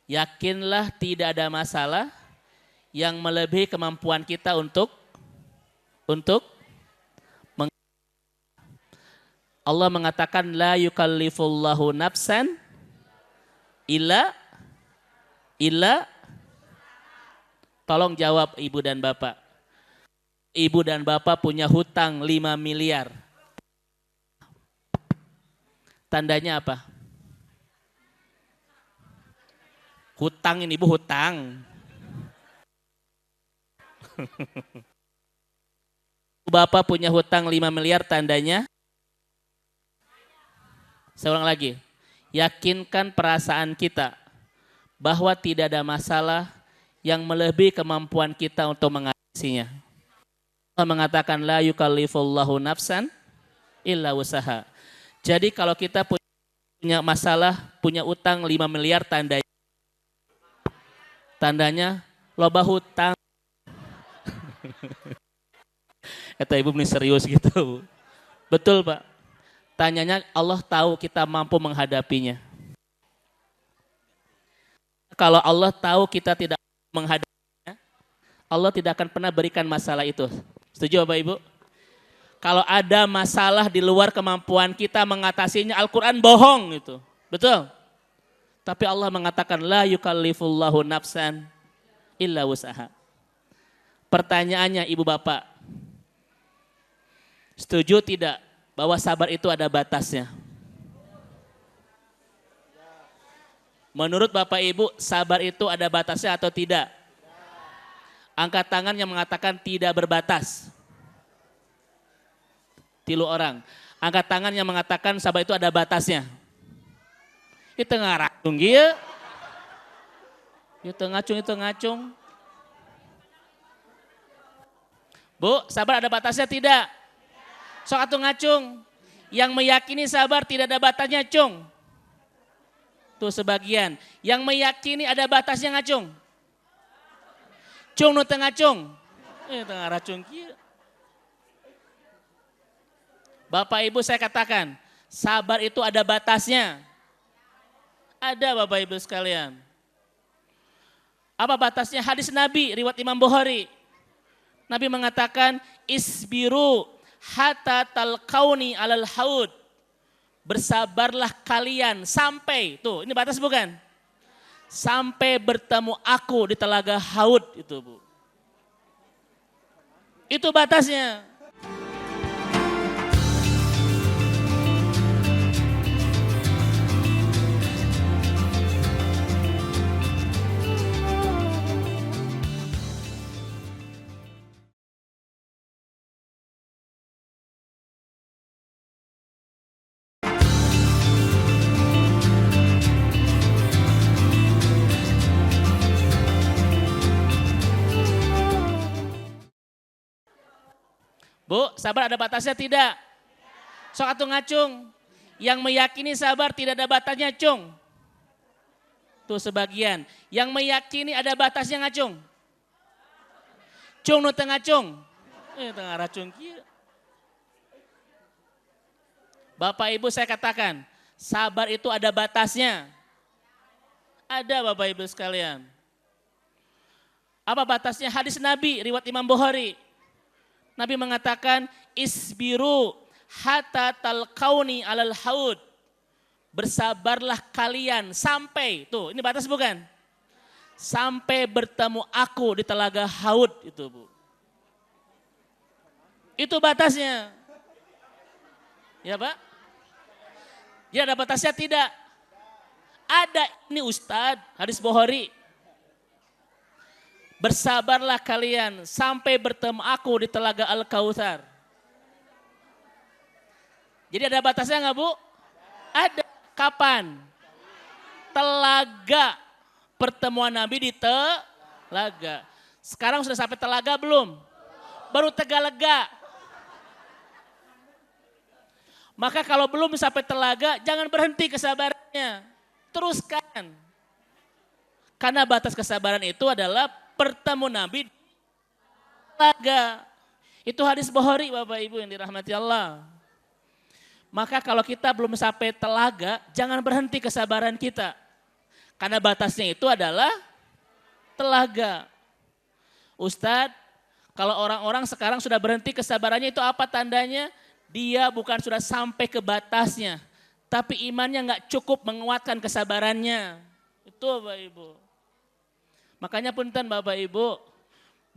Yakinlah tidak ada masalah yang melebihi kemampuan kita untuk Allah mengatakan la yukallifullahu nafsan illa tolong jawab Ibu dan Bapak. Ibu dan Bapak punya hutang 5 miliar. Tandanya apa? Hutang ini Ibu hutang. Bapak punya hutang 5 miliar tandanya. Saya ulang lagi. Yakinkan perasaan kita bahwa tidak ada masalah yang melebihi kemampuan kita untuk mengatasinya. Allah mengatakan la yukallifullahu nafsan illa wusaha. Jadi kalau kita punya masalah, punya utang 5 miliar tandanya loba hutang. Eta Ibu ini serius gitu. Betul Pak. Tanyanya Allah tahu kita mampu menghadapinya. Kalau Allah tahu kita tidak menghadapinya, Allah tidak akan pernah berikan masalah itu. Setuju Bapak Ibu? Kalau ada masalah di luar kemampuan kita mengatasinya, Al-Quran bohong itu. Betul? Tapi Allah mengatakan la yukallifullahu nafsan illa wusaha. Pertanyaannya Ibu Bapak, setuju tidak bahwa sabar itu ada batasnya? Menurut Bapak Ibu, sabar itu ada batasnya atau tidak? Angkat tangan yang mengatakan tidak berbatas. Tilu orang. Angkat tangan yang mengatakan sabar itu ada batasnya. Itu ngaracung gitu. Itu ngacung. Bu, sabar ada batasnya tidak? Sok atuh ngacung. Yang meyakini sabar tidak ada batasnya, cung. Tuh sebagian. Yang meyakini ada batasnya ngacung. Cung nu teu ngacung. Tengah racung kieu. Bapak Ibu saya katakan, sabar itu ada batasnya. Ada Bapak Ibu sekalian. Apa batasnya? Hadis Nabi, riwayat Imam Bukhari. Nabi mengatakan, isbiru hatta talqauni alal haud. Bersabarlah kalian sampai, tuh ini batas bukan? Sampai bertemu aku di telaga haud itu Bu. Itu batasnya. Bu, sabar ada batasnya tidak? Sok atuh ngacung. Yang meyakini sabar tidak ada batasnya, cung. Tuh sebagian. Yang meyakini ada batasnya ngacung. Cung nu teu ngacung. Tengah racung kieu. Bapak Ibu saya katakan, sabar itu ada batasnya. Ada Bapak Ibu sekalian. Apa batasnya? Hadis Nabi, riwayat Imam Bukhari. Nabi mengatakan, isbiru hatta talqauni alal haud. Bersabarlah kalian sampai, tuh ini batas bukan? Sampai bertemu aku di telaga haud itu Bu. Itu batasnya. Ya Pak? Ya ada batasnya tidak? Ada, ini Ustadz, hadis Bukhari. Bersabarlah kalian sampai bertemu aku di telaga Al-Kautsar. Jadi ada batasnya nggak Bu? Ada. Kapan? Telaga. Pertemuan Nabi di telaga. Sekarang sudah sampai telaga belum? Baru Tegalega. Maka kalau belum sampai telaga, jangan berhenti kesabarannya. Teruskan. Karena batas kesabaran itu adalah pertemu Nabi di telaga. Itu hadis Bukhari Bapak Ibu yang dirahmati Allah. Maka kalau kita belum sampai telaga, jangan berhenti kesabaran kita. Karena batasnya itu adalah telaga. Ustadz, kalau orang-orang sekarang sudah berhenti kesabarannya itu apa tandanya? Dia bukan sudah sampai ke batasnya. Tapi imannya nggak cukup menguatkan kesabarannya. Itu Bapak Ibu. Makanya punten Bapak Ibu,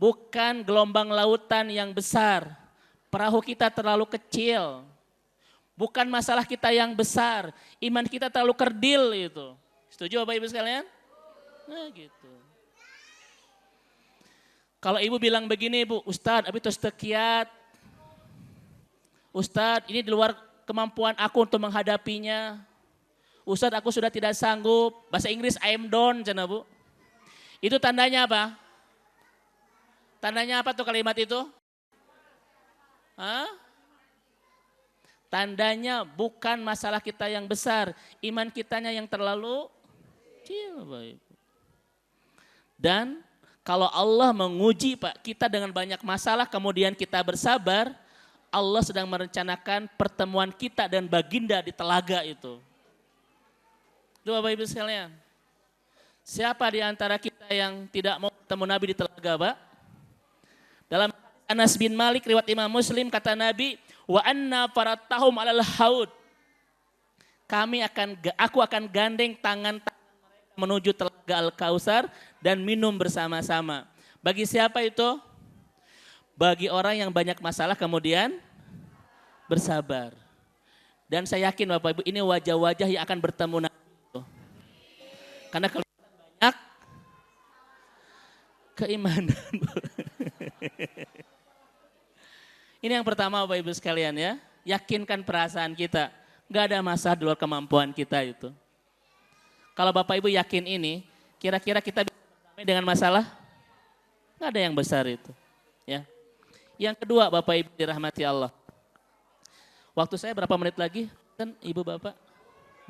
bukan gelombang lautan yang besar. Perahu kita terlalu kecil. Bukan masalah kita yang besar, iman kita terlalu kerdil itu. Setuju Bapak Ibu sekalian? Nah gitu. Kalau ibu bilang begini Bu, Ustadz abi tos teu kiat. Ustadz ini di luar kemampuan aku untuk menghadapinya. Ustadz aku sudah tidak sanggup, bahasa Inggris I'm done cenah Bu. Itu tandanya apa? Tandanya apa tuh kalimat itu? Hah? Tandanya bukan masalah kita yang besar, iman kitanya yang terlalu kecil. Dan kalau Allah menguji Pak kita dengan banyak masalah kemudian kita bersabar, Allah sedang merencanakan pertemuan kita dan baginda di telaga itu. Itu Bapak Ibu sekalian. Siapa di antara kita yang tidak mau ketemu Nabi di telaga Pak? Dalam Anas bin Malik riwayat Imam Muslim kata Nabi, wa anna faratahum alal haud. Aku akan gandeng tangan mereka menuju telaga Al-Kautsar dan minum bersama-sama. Bagi siapa itu? Bagi orang yang banyak masalah kemudian bersabar. Dan saya yakin Bapak Ibu ini wajah-wajah yang akan bertemu Nabi. Karena kalau banyak keimanan. Ini yang pertama Bapak Ibu sekalian ya. Yakinkan perasaan kita. Gak ada masalah di luar kemampuan kita itu. Kalau Bapak Ibu yakin ini, kira-kira kita bisa berdamai dengan masalah? Gak ada yang besar itu. Ya. Yang kedua Bapak Ibu dirahmati Allah. Waktu saya berapa menit lagi? Kan Ibu Bapak?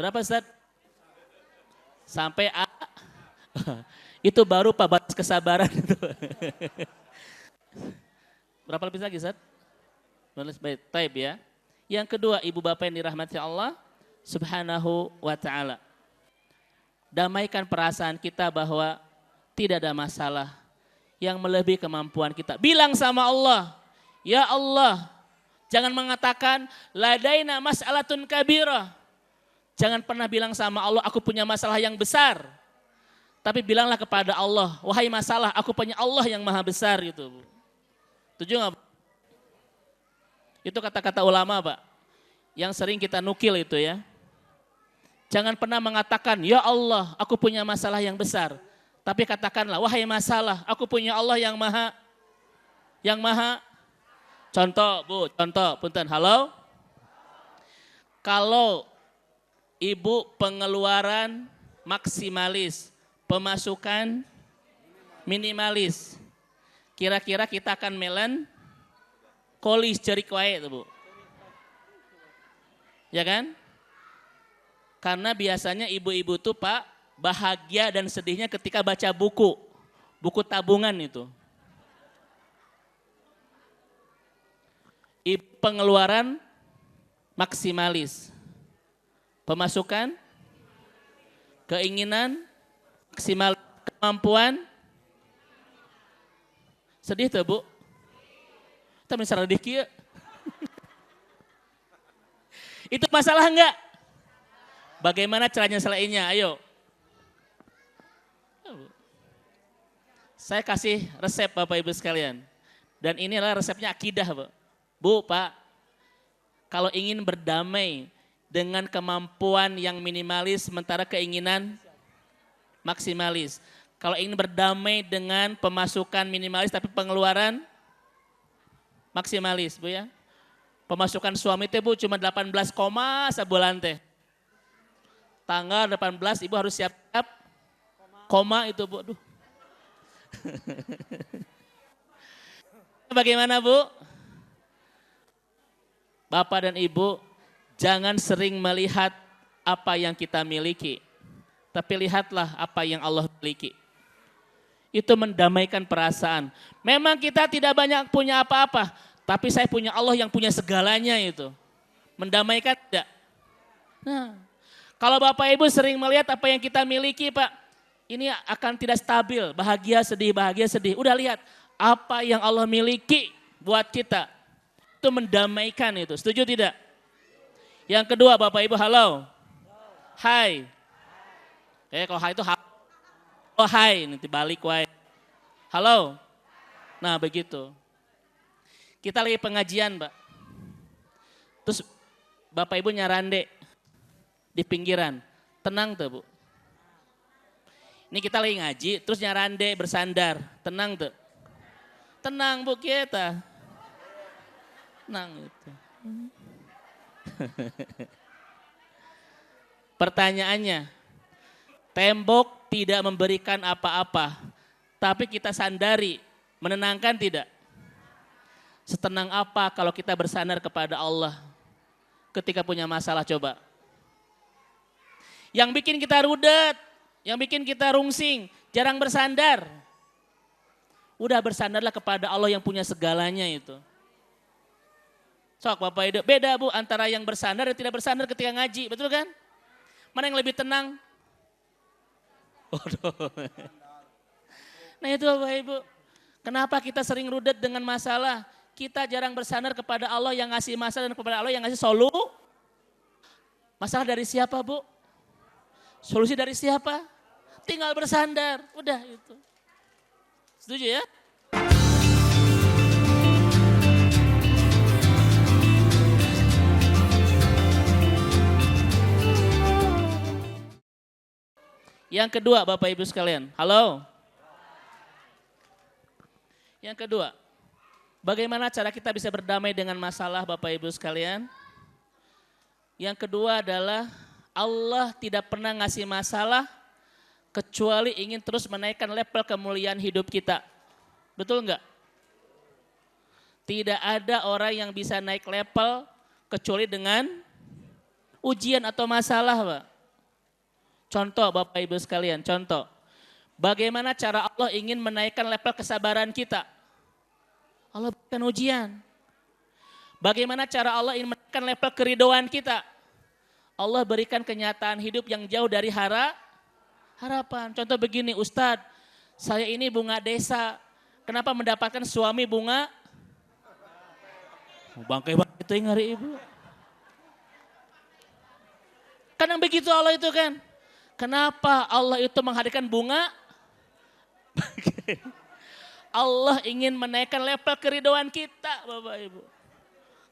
Berapa Ustaz? Sampai A. Itu baru Pak batas kesabaran itu. Berapa lebih lagi Ustaz? Baik, taib ya. Yang kedua, Ibu Bapak yang dirahmati Allah Subhanahu wa taala. Damaikan perasaan kita bahwa tidak ada masalah yang melebihi kemampuan kita. Bilang sama Allah, ya Allah, jangan mengatakan ladaina mas'alatun kabirah. Jangan pernah bilang sama Allah, aku punya masalah yang besar. Tapi bilanglah kepada Allah, wahai masalah, aku punya Allah yang maha besar gitu. Setuju nggak? Itu kata-kata ulama Pak, yang sering kita nukil itu ya. Jangan pernah mengatakan, ya Allah aku punya masalah yang besar. Tapi katakanlah, wahai masalah, aku punya Allah yang maha. Contoh Bu, punten, halo. Kalau Ibu pengeluaran maksimalis, pemasukan minimalis, kira-kira kita akan kolis jerik wae itu Bu. Ya kan? Karena biasanya ibu-ibu tuh Pak bahagia dan sedihnya ketika baca buku tabungan itu. Pengeluaran maksimalis. Pemasukan, keinginan, maksimal kemampuan. Sedih tuh Bu? Kita misalnya dikit. Itu masalah enggak? Bagaimana caranya selainya? Ayo. Saya kasih resep Bapak Ibu sekalian. Dan inilah resepnya akidah Bu, Pak. Kalau ingin berdamai dengan kemampuan yang minimalis sementara keinginan maksimalis. Kalau ingin berdamai dengan pemasukan minimalis tapi pengeluaran maksimalis Bu ya. Pemasukan suami teh Bu cuma 18, sebulan teh. Tanggal 18 Ibu harus siap-siap koma itu Bu. Aduh. Bagaimana Bu? Bapak dan Ibu jangan sering melihat apa yang kita miliki. Tapi lihatlah apa yang Allah miliki. Itu mendamaikan perasaan. Memang kita tidak banyak punya apa-apa, tapi saya punya Allah yang punya segalanya itu. Mendamaikan tidak? Nah, kalau Bapak Ibu sering melihat apa yang kita miliki Pak, ini akan tidak stabil, bahagia sedih. Udah lihat apa yang Allah miliki buat kita. Itu mendamaikan itu, setuju tidak? Yang kedua Bapak Ibu halo. Hai. Kalau hai itu oh hai, nanti balik wae. Halo. Nah begitu. Kita lagi pengajian Mbak. Terus Bapak Ibu nyarande di pinggiran. Tenang tuh Bu. Ini kita lagi ngaji, terus nyarande bersandar. Tenang tuh. Tenang Bu kita. Tenang itu. Pertanyaannya, tembok tidak memberikan apa-apa, tapi kita sandari, menenangkan tidak? Setenang apa kalau kita bersandar kepada Allah ketika punya masalah coba? Yang bikin kita rudet, yang bikin kita rungsing, jarang bersandar. Udah bersandarlah kepada Allah yang punya segalanya itu. Sok Bapak Ibu, beda Bu antara yang bersandar dan tidak bersandar ketika ngaji, betul kan? Mana yang lebih tenang? Nah itu Bapak Ibu, kenapa kita sering rudet dengan masalah? Kita jarang bersandar kepada Allah yang ngasih masalah dan kepada Allah yang ngasih masalah dari siapa Bu? Solusi dari siapa? Tinggal bersandar, udah itu. Setuju ya? Yang kedua Bapak Ibu sekalian, halo. Yang kedua, bagaimana cara kita bisa berdamai dengan masalah Bapak Ibu sekalian? Yang kedua adalah Allah tidak pernah ngasih masalah kecuali ingin terus menaikkan level kemuliaan hidup kita. Betul enggak? Tidak ada orang yang bisa naik level kecuali dengan ujian atau masalah, Pak. Contoh Bapak Ibu sekalian, contoh. Bagaimana cara Allah ingin menaikkan level kesabaran kita? Allah berikan ujian. Bagaimana cara Allah ingin menaikkan level keridhaan kita? Allah berikan kenyataan hidup yang jauh dari harapan. Contoh begini, Ustadz, saya ini bunga desa. Kenapa mendapatkan suami bunga? Bangkai banget itu yang hari ibu. Kadang begitu Allah itu kan. Kenapa Allah itu menghadirkan bunga? Allah ingin menaikkan level keridhaan kita, Bapak Ibu.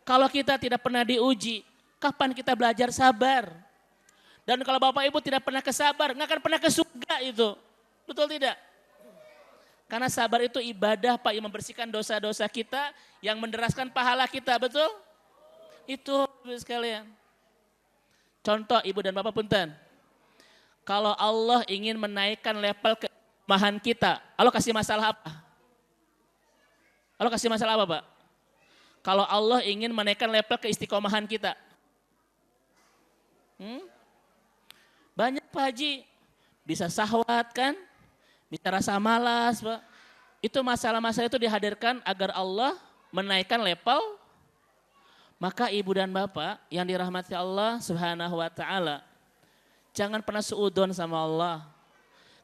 Kalau kita tidak pernah diuji, kapan kita belajar sabar? Dan kalau Bapak Ibu tidak pernah kesabar, nggak akan pernah ke surga itu. Betul tidak? Karena sabar itu ibadah, Pak, yang membersihkan dosa-dosa kita, yang menderaskan pahala kita, betul? Itu sekalian. Contoh Ibu dan Bapak punten. Kalau Allah ingin menaikkan level keimanan kita, Allah kasih masalah apa? Allah kasih masalah apa, Pak? Kalau Allah ingin menaikkan level keistiqomahan kita. Banyak Pak Haji, bisa syahwat kan, bisa rasa malas, Pak. Itu masalah-masalah itu dihadirkan agar Allah menaikkan level. Maka ibu dan bapak yang dirahmati Allah Subhanahu wa ta'ala, jangan pernah suudzon sama Allah.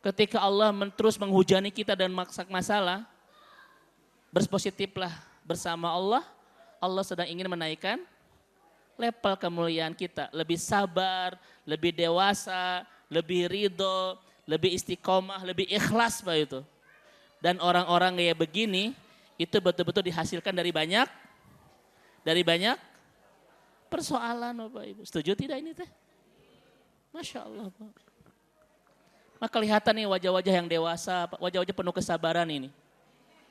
Ketika Allah terus menghujani kita dan masalah, berpositiflah bersama Allah. Allah sedang ingin menaikkan level kemuliaan kita. Lebih sabar, lebih dewasa, lebih ridho, lebih istiqomah, lebih ikhlas Pak itu. Dan orang-orang kayak begini itu betul-betul dihasilkan dari banyak persoalan Bapak Ibu. Setuju tidak ini teh? Masya Allah Pak. Maka kelihatan nih wajah-wajah yang dewasa, wajah-wajah penuh kesabaran ini.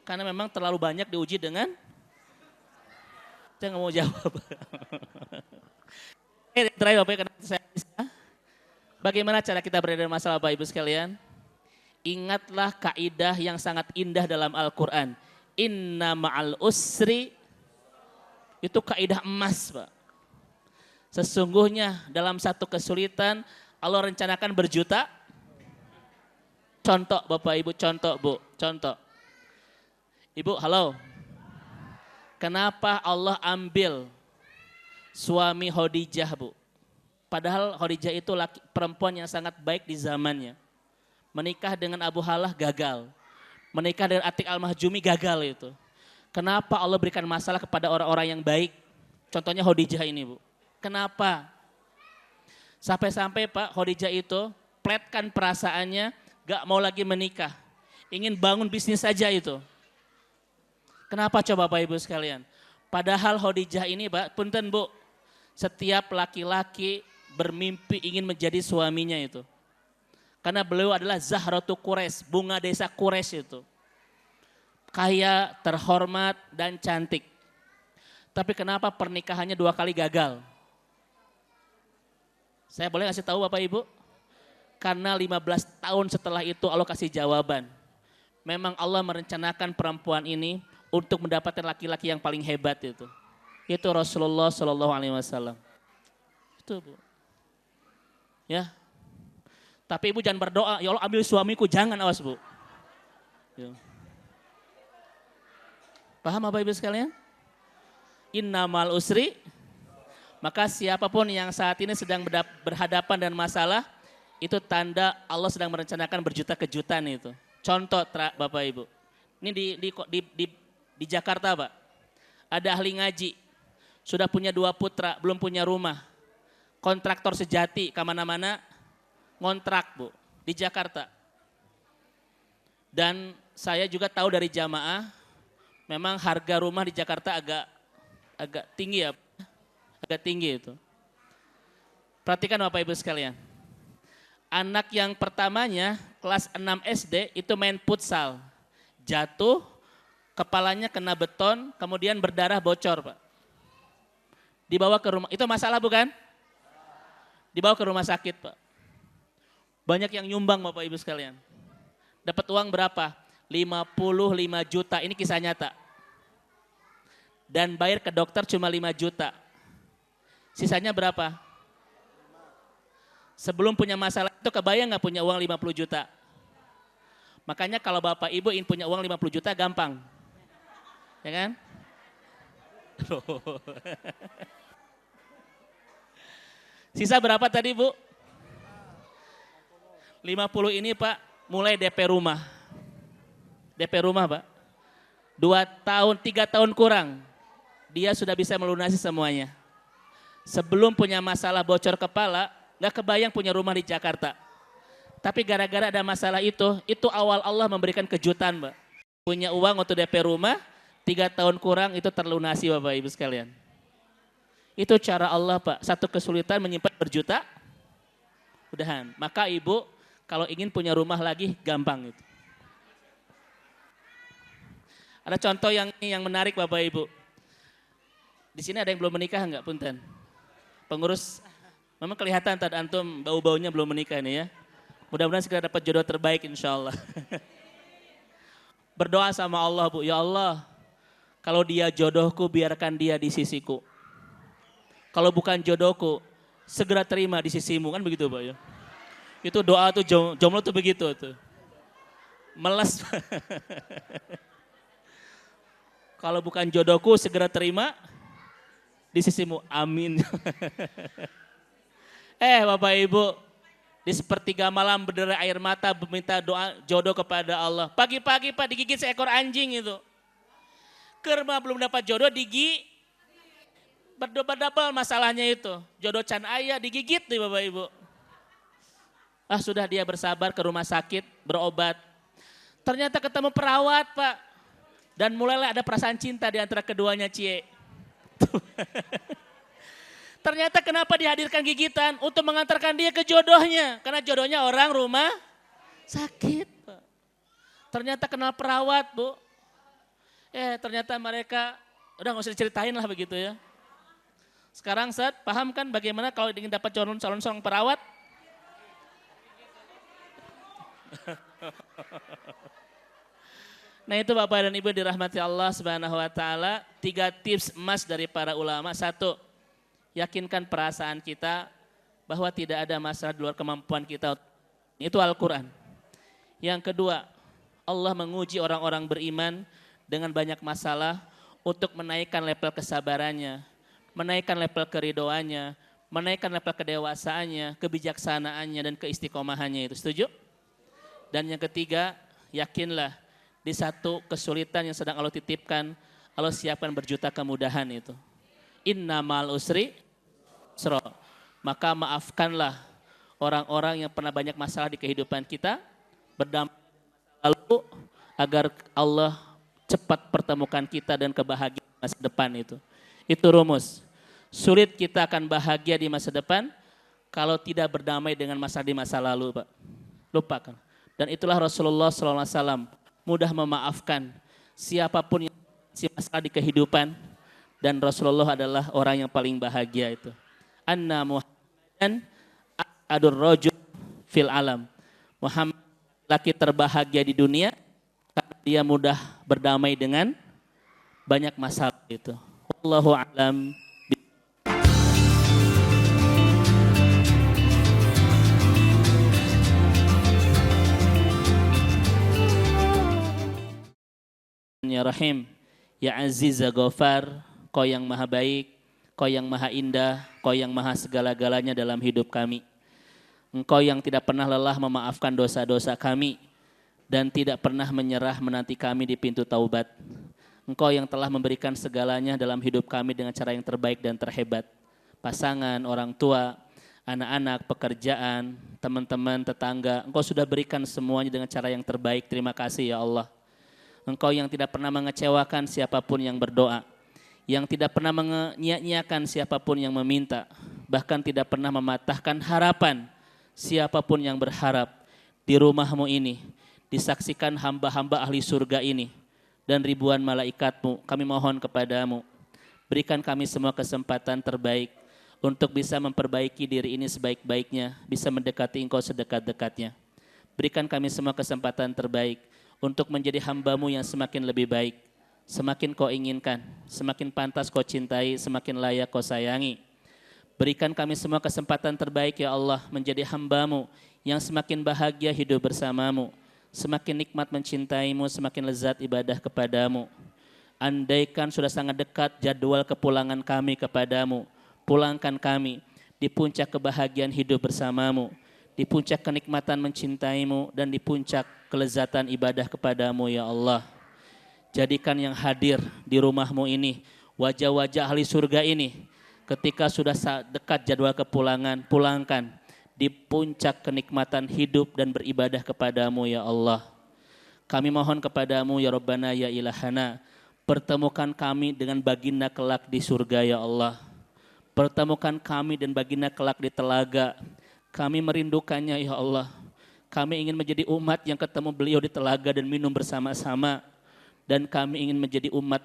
Karena memang terlalu banyak diuji dengan, saya nggak mau jawab. Terakhir Bapak Ibu, bagaimana cara kita berada dalam masalah Bapak Ibu sekalian? Ingatlah kaidah yang sangat indah dalam Al-Quran. Inna ma'al usri, itu kaidah emas Pak. Sesungguhnya dalam satu kesulitan Allah rencanakan berjuta. Contoh Bapak Ibu, contoh Bu, contoh. Ibu, halo. Kenapa Allah ambil suami Khadijah Bu? Padahal Khadijah itu perempuan yang sangat baik di zamannya. Menikah dengan Abu Halah gagal. Menikah dengan Atik Al-Mahjumi gagal itu. Kenapa Allah berikan masalah kepada orang-orang yang baik? Contohnya Khadijah ini Bu. Kenapa? Sampai-sampai Pak Khadijah itu pletkan perasaannya, gak mau lagi menikah. Ingin bangun bisnis saja itu. Kenapa coba Bapak Ibu sekalian? Padahal Khadijah ini Pak, punten Bu, setiap laki-laki bermimpi ingin menjadi suaminya itu. Karena beliau adalah Zahratu Quraisy, bunga desa Quraisy itu. Kaya, terhormat, dan cantik. Tapi kenapa pernikahannya 2 kali gagal? Saya boleh kasih tahu Bapak Ibu? Karena 15 tahun setelah itu Allah kasih jawaban. Memang Allah merencanakan perempuan ini untuk mendapatkan laki-laki yang paling hebat itu. Itu Rasulullah SAW. Itu Bu. Ya. Tapi Ibu jangan berdoa, ya Allah ambil suamiku, jangan, awas Bu. Ya. Paham Bapak Ibu sekalian? Innamal usri. Maka siapapun yang saat ini sedang berhadapan dengan masalah, itu tanda Allah sedang merencanakan berjuta kejutan itu. Contoh Bapak Ibu. Ini di Jakarta Pak. Ada ahli ngaji. Sudah punya 2 putra, belum punya rumah. Kontraktor sejati, kemana-mana ngontrak Bu. Di Jakarta. Dan saya juga tahu dari jamaah, memang harga rumah di Jakarta agak tinggi ya. Agak tinggi itu. Perhatikan Bapak Ibu sekalian. Anak yang pertamanya kelas 6 SD itu main futsal. Jatuh, kepalanya kena beton, kemudian berdarah bocor, Pak. Dibawa ke rumah, itu masalah bukan? Dibawa ke rumah sakit, Pak. Banyak yang nyumbang Bapak Ibu sekalian. Dapat uang berapa? 55 juta, ini kisah nyata. Dan bayar ke dokter cuma 5 juta. Sisanya berapa? Sebelum punya masalah itu kebayang gak punya uang 50 juta? Makanya kalau Bapak Ibu ingin punya uang 50 juta gampang. Ya kan? Sisa berapa tadi Bu? 50 ini Pak mulai DP rumah. DP rumah Pak. 2 tahun, 3 tahun kurang. Dia sudah bisa melunasi semuanya. Sebelum punya masalah bocor kepala, gak kebayang punya rumah di Jakarta. Tapi gara-gara ada masalah itu awal Allah memberikan kejutan Mbak. Punya uang untuk DP rumah, 3 tahun kurang itu terlunasi Bapak Ibu sekalian. Itu cara Allah Pak, satu kesulitan menyimpan berjuta, udahan. Maka Ibu kalau ingin punya rumah lagi gampang itu. Ada contoh yang menarik Bapak Ibu. Di sini ada yang belum menikah enggak punten? Pengurus, memang kelihatan tadi antum bau-baunya belum menikah nih ya. Mudah-mudahan segera dapat jodoh terbaik insya Allah. Berdoa sama Allah Bu, ya Allah kalau dia jodohku biarkan dia di sisiku. Kalau bukan jodohku segera terima di sisimu, kan begitu Pak ya. Itu doa tuh jomblo tuh begitu tuh. Meles. Kalau bukan jodohku segera terima di sisimu, amin. Bapak Ibu, di sepertiga malam berderai air mata meminta doa jodoh kepada Allah. Pagi-pagi Pak digigit seekor anjing itu. Kerma belum dapat jodoh berdobel masalahnya itu. Jodoh can ayah digigit nih Bapak Ibu. Sudah dia bersabar ke rumah sakit berobat. Ternyata ketemu perawat Pak. Dan mulailah ada perasaan cinta di antara keduanya Cie. Ternyata kenapa dihadirkan gigitan? Untuk mengantarkan dia ke jodohnya. Karena jodohnya orang rumah sakit. Ternyata kenal perawat Bu. Ternyata mereka, udah gak usah diceritain lah begitu ya. Sekarang Ustaz, paham kan bagaimana kalau ingin dapat calon seorang perawat? Nah itu Bapak dan Ibu dirahmati Allah Subhanahu wa taala, 3 tips emas dari para ulama. 1, yakinkan perasaan kita bahwa tidak ada masalah di luar kemampuan kita. Itu Al-Quran. Yang kedua, Allah menguji orang-orang beriman dengan banyak masalah untuk menaikkan level kesabarannya, menaikkan level keridoannya, menaikkan level kedewasaannya, kebijaksanaannya, dan keistiqomahannya itu. Setuju? Dan yang ketiga, yakinlah di satu kesulitan yang sedang Allah titipkan, Allah siapkan berjuta kemudahan itu. Innamal usri yusra. Maka maafkanlah orang-orang yang pernah banyak masalah di kehidupan kita, berdamai lalu agar Allah cepat pertemukan kita dan kebahagiaan masa depan itu. Itu rumus. Sulit kita akan bahagia di masa depan kalau tidak berdamai dengan masalah di masa lalu, Pak. Lupakan. Dan itulah Rasulullah SAW mudah memaafkan siapapun yang si masalah di kehidupan, dan Rasulullah adalah orang yang paling bahagia itu. Anna Muhammadan adur rajul fil alam. Muhammad laki terbahagia di dunia karena dia mudah berdamai dengan banyak masalah itu. Wallahu a'lam. Ya Rahim, Ya Aziz Ya Ghafar, Kau yang maha baik, Kau yang maha indah, Kau yang maha segala-galanya dalam hidup kami. Engkau yang tidak pernah lelah memaafkan dosa-dosa kami dan tidak pernah menyerah menanti kami di pintu taubat. Engkau yang telah memberikan segalanya dalam hidup kami dengan cara yang terbaik dan terhebat. Pasangan, orang tua, anak-anak, pekerjaan, teman-teman, tetangga. Engkau sudah berikan semuanya dengan cara yang terbaik. Terima kasih ya Allah. Engkau yang tidak pernah mengecewakan siapapun yang berdoa, yang tidak pernah menyia-nyiakan siapapun yang meminta, bahkan tidak pernah mematahkan harapan siapapun yang berharap di rumahmu ini disaksikan hamba-hamba ahli surga ini dan ribuan malaikatmu, kami mohon kepadamu, berikan kami semua kesempatan terbaik untuk bisa memperbaiki diri ini sebaik-baiknya, bisa mendekati Engkau sedekat-dekatnya. Berikan kami semua kesempatan terbaik untuk menjadi hamba-Mu yang semakin lebih baik, semakin Kau inginkan, semakin pantas Kau cintai, semakin layak Kau sayangi. Berikan kami semua kesempatan terbaik ya Allah, menjadi hamba-Mu yang semakin bahagia hidup bersama-Mu, semakin nikmat mencintaimu, semakin lezat ibadah kepadamu. Andaikan sudah sangat dekat jadwal kepulangan kami kepadamu, pulangkan kami di puncak kebahagiaan hidup bersamamu, di puncak kenikmatan mencintaimu, dan di puncak kelezatan ibadah kepadamu ya Allah. Jadikan yang hadir di rumahmu ini, wajah-wajah ahli surga ini, ketika sudah dekat jadwal kepulangan, pulangkan di puncak kenikmatan hidup dan beribadah kepadamu ya Allah. Kami mohon kepadamu ya Rabbana ya Ilahana, pertemukan kami dengan baginda kelak di surga ya Allah. Pertemukan kami dan baginda kelak di telaga. Kami merindukannya ya Allah. Kami ingin menjadi umat yang ketemu beliau di telaga dan minum bersama-sama. Dan kami ingin menjadi umat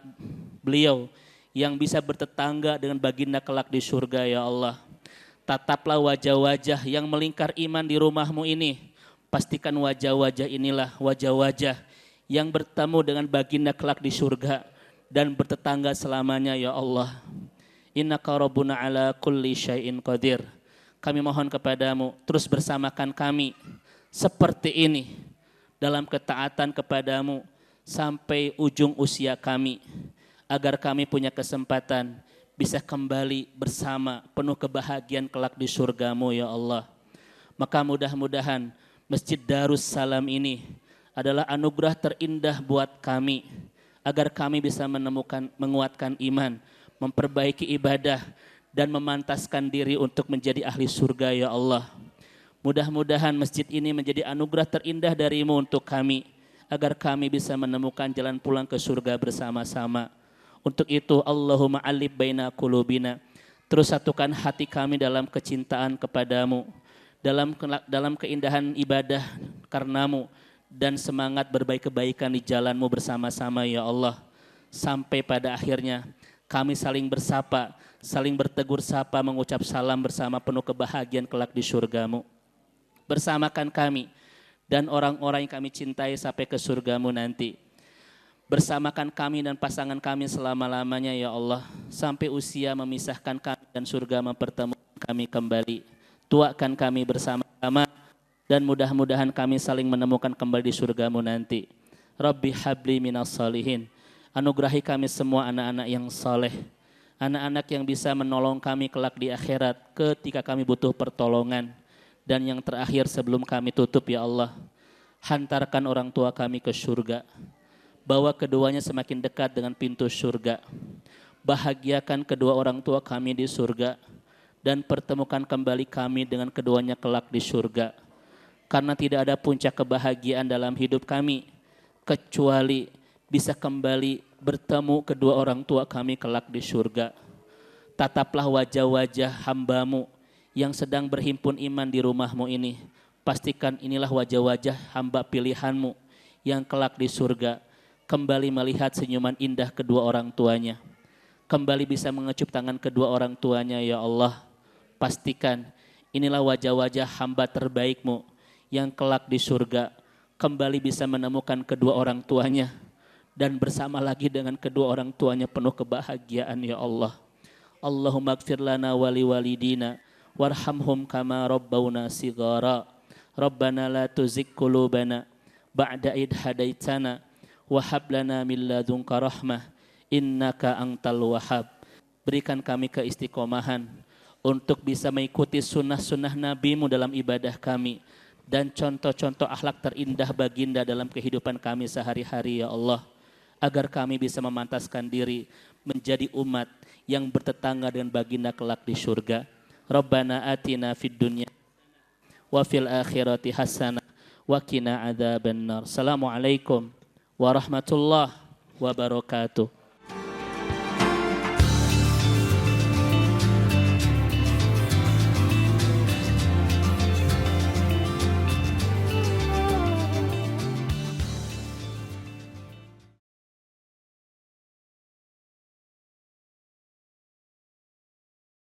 beliau yang bisa bertetangga dengan baginda kelak di surga ya Allah. Tataplah wajah-wajah yang melingkar iman di rumahmu ini. Pastikan wajah-wajah inilah wajah-wajah yang bertemu dengan baginda kelak di surga dan bertetangga selamanya ya Allah. Innaka rabbuna ala kulli syai'in qadir. Kami mohon kepadamu terus bersamakan kami seperti ini dalam ketaatan kepadamu sampai ujung usia kami, agar kami punya kesempatan bisa kembali bersama penuh kebahagiaan kelak di surgamu ya Allah. Maka mudah-mudahan Masjid Darus Salam ini adalah anugerah terindah buat kami, agar kami bisa menemukan, menguatkan iman, memperbaiki ibadah, dan memantaskan diri untuk menjadi ahli surga ya Allah. Mudah-mudahan masjid ini menjadi anugerah terindah darimu untuk kami, agar kami bisa menemukan jalan pulang ke surga bersama-sama. Untuk itu Allahumma alif baina qulubina, terus satukan hati kami dalam kecintaan kepadamu, dalam keindahan ibadah karenamu, dan semangat berbaik kebaikan di jalanmu bersama-sama ya Allah. Sampai pada akhirnya kami saling bersapa, saling bertegur sapa, mengucap salam bersama penuh kebahagiaan kelak di surgamu. Bersamakan kami dan orang-orang yang kami cintai sampai ke surgamu nanti. Bersamakan kami dan pasangan kami selama-lamanya ya Allah, sampai usia memisahkan kami dan surga mempertemukan kami kembali. Tuakan kami bersama-sama dan mudah-mudahan kami saling menemukan kembali di surgamu nanti. Rabbi habli minas salihin, anugerahi kami semua anak-anak yang saleh, anak-anak yang bisa menolong kami kelak di akhirat ketika kami butuh pertolongan. Dan yang terakhir sebelum kami tutup ya Allah, hantarkan orang tua kami ke surga, bawa keduanya semakin dekat dengan pintu surga, bahagiakan kedua orang tua kami di surga, dan pertemukan kembali kami dengan keduanya kelak di surga. Karena tidak ada puncak kebahagiaan dalam hidup kami kecuali bisa kembali bertemu kedua orang tua kami kelak di surga. Tataplah wajah-wajah hamba-Mu yang sedang berhimpun iman di rumahmu ini. Pastikan inilah wajah-wajah hamba pilihan-Mu yang kelak di surga kembali melihat senyuman indah kedua orang tuanya, kembali bisa mengecup tangan kedua orang tuanya ya Allah. Pastikan inilah wajah-wajah hamba terbaik-Mu yang kelak di surga kembali bisa menemukan kedua orang tuanya dan bersama lagi dengan kedua orang tuanya penuh kebahagiaan ya Allah. Allahumma gfir lana wali walidina warhamhum kama rabbawna sigara. Rabbana la tuzigh qulubana ba'da id hadaitana wa hab lana min ladunka rahmah innaka antal wahhab. Berikan kami keistiqomahan untuk bisa mengikuti sunnah-sunnah Nabi-Mu dalam ibadah kami dan contoh-contoh akhlak terindah baginda dalam kehidupan kami sehari-hari ya Allah, agar kami bisa memantaskan diri menjadi umat yang bertetangga dengan baginda kelak di surga. Rabbana atina fid dunya wa fil akhirati hasanah wa qina adzabannar. Assalamualaikum warahmatullahi wabarakatuh.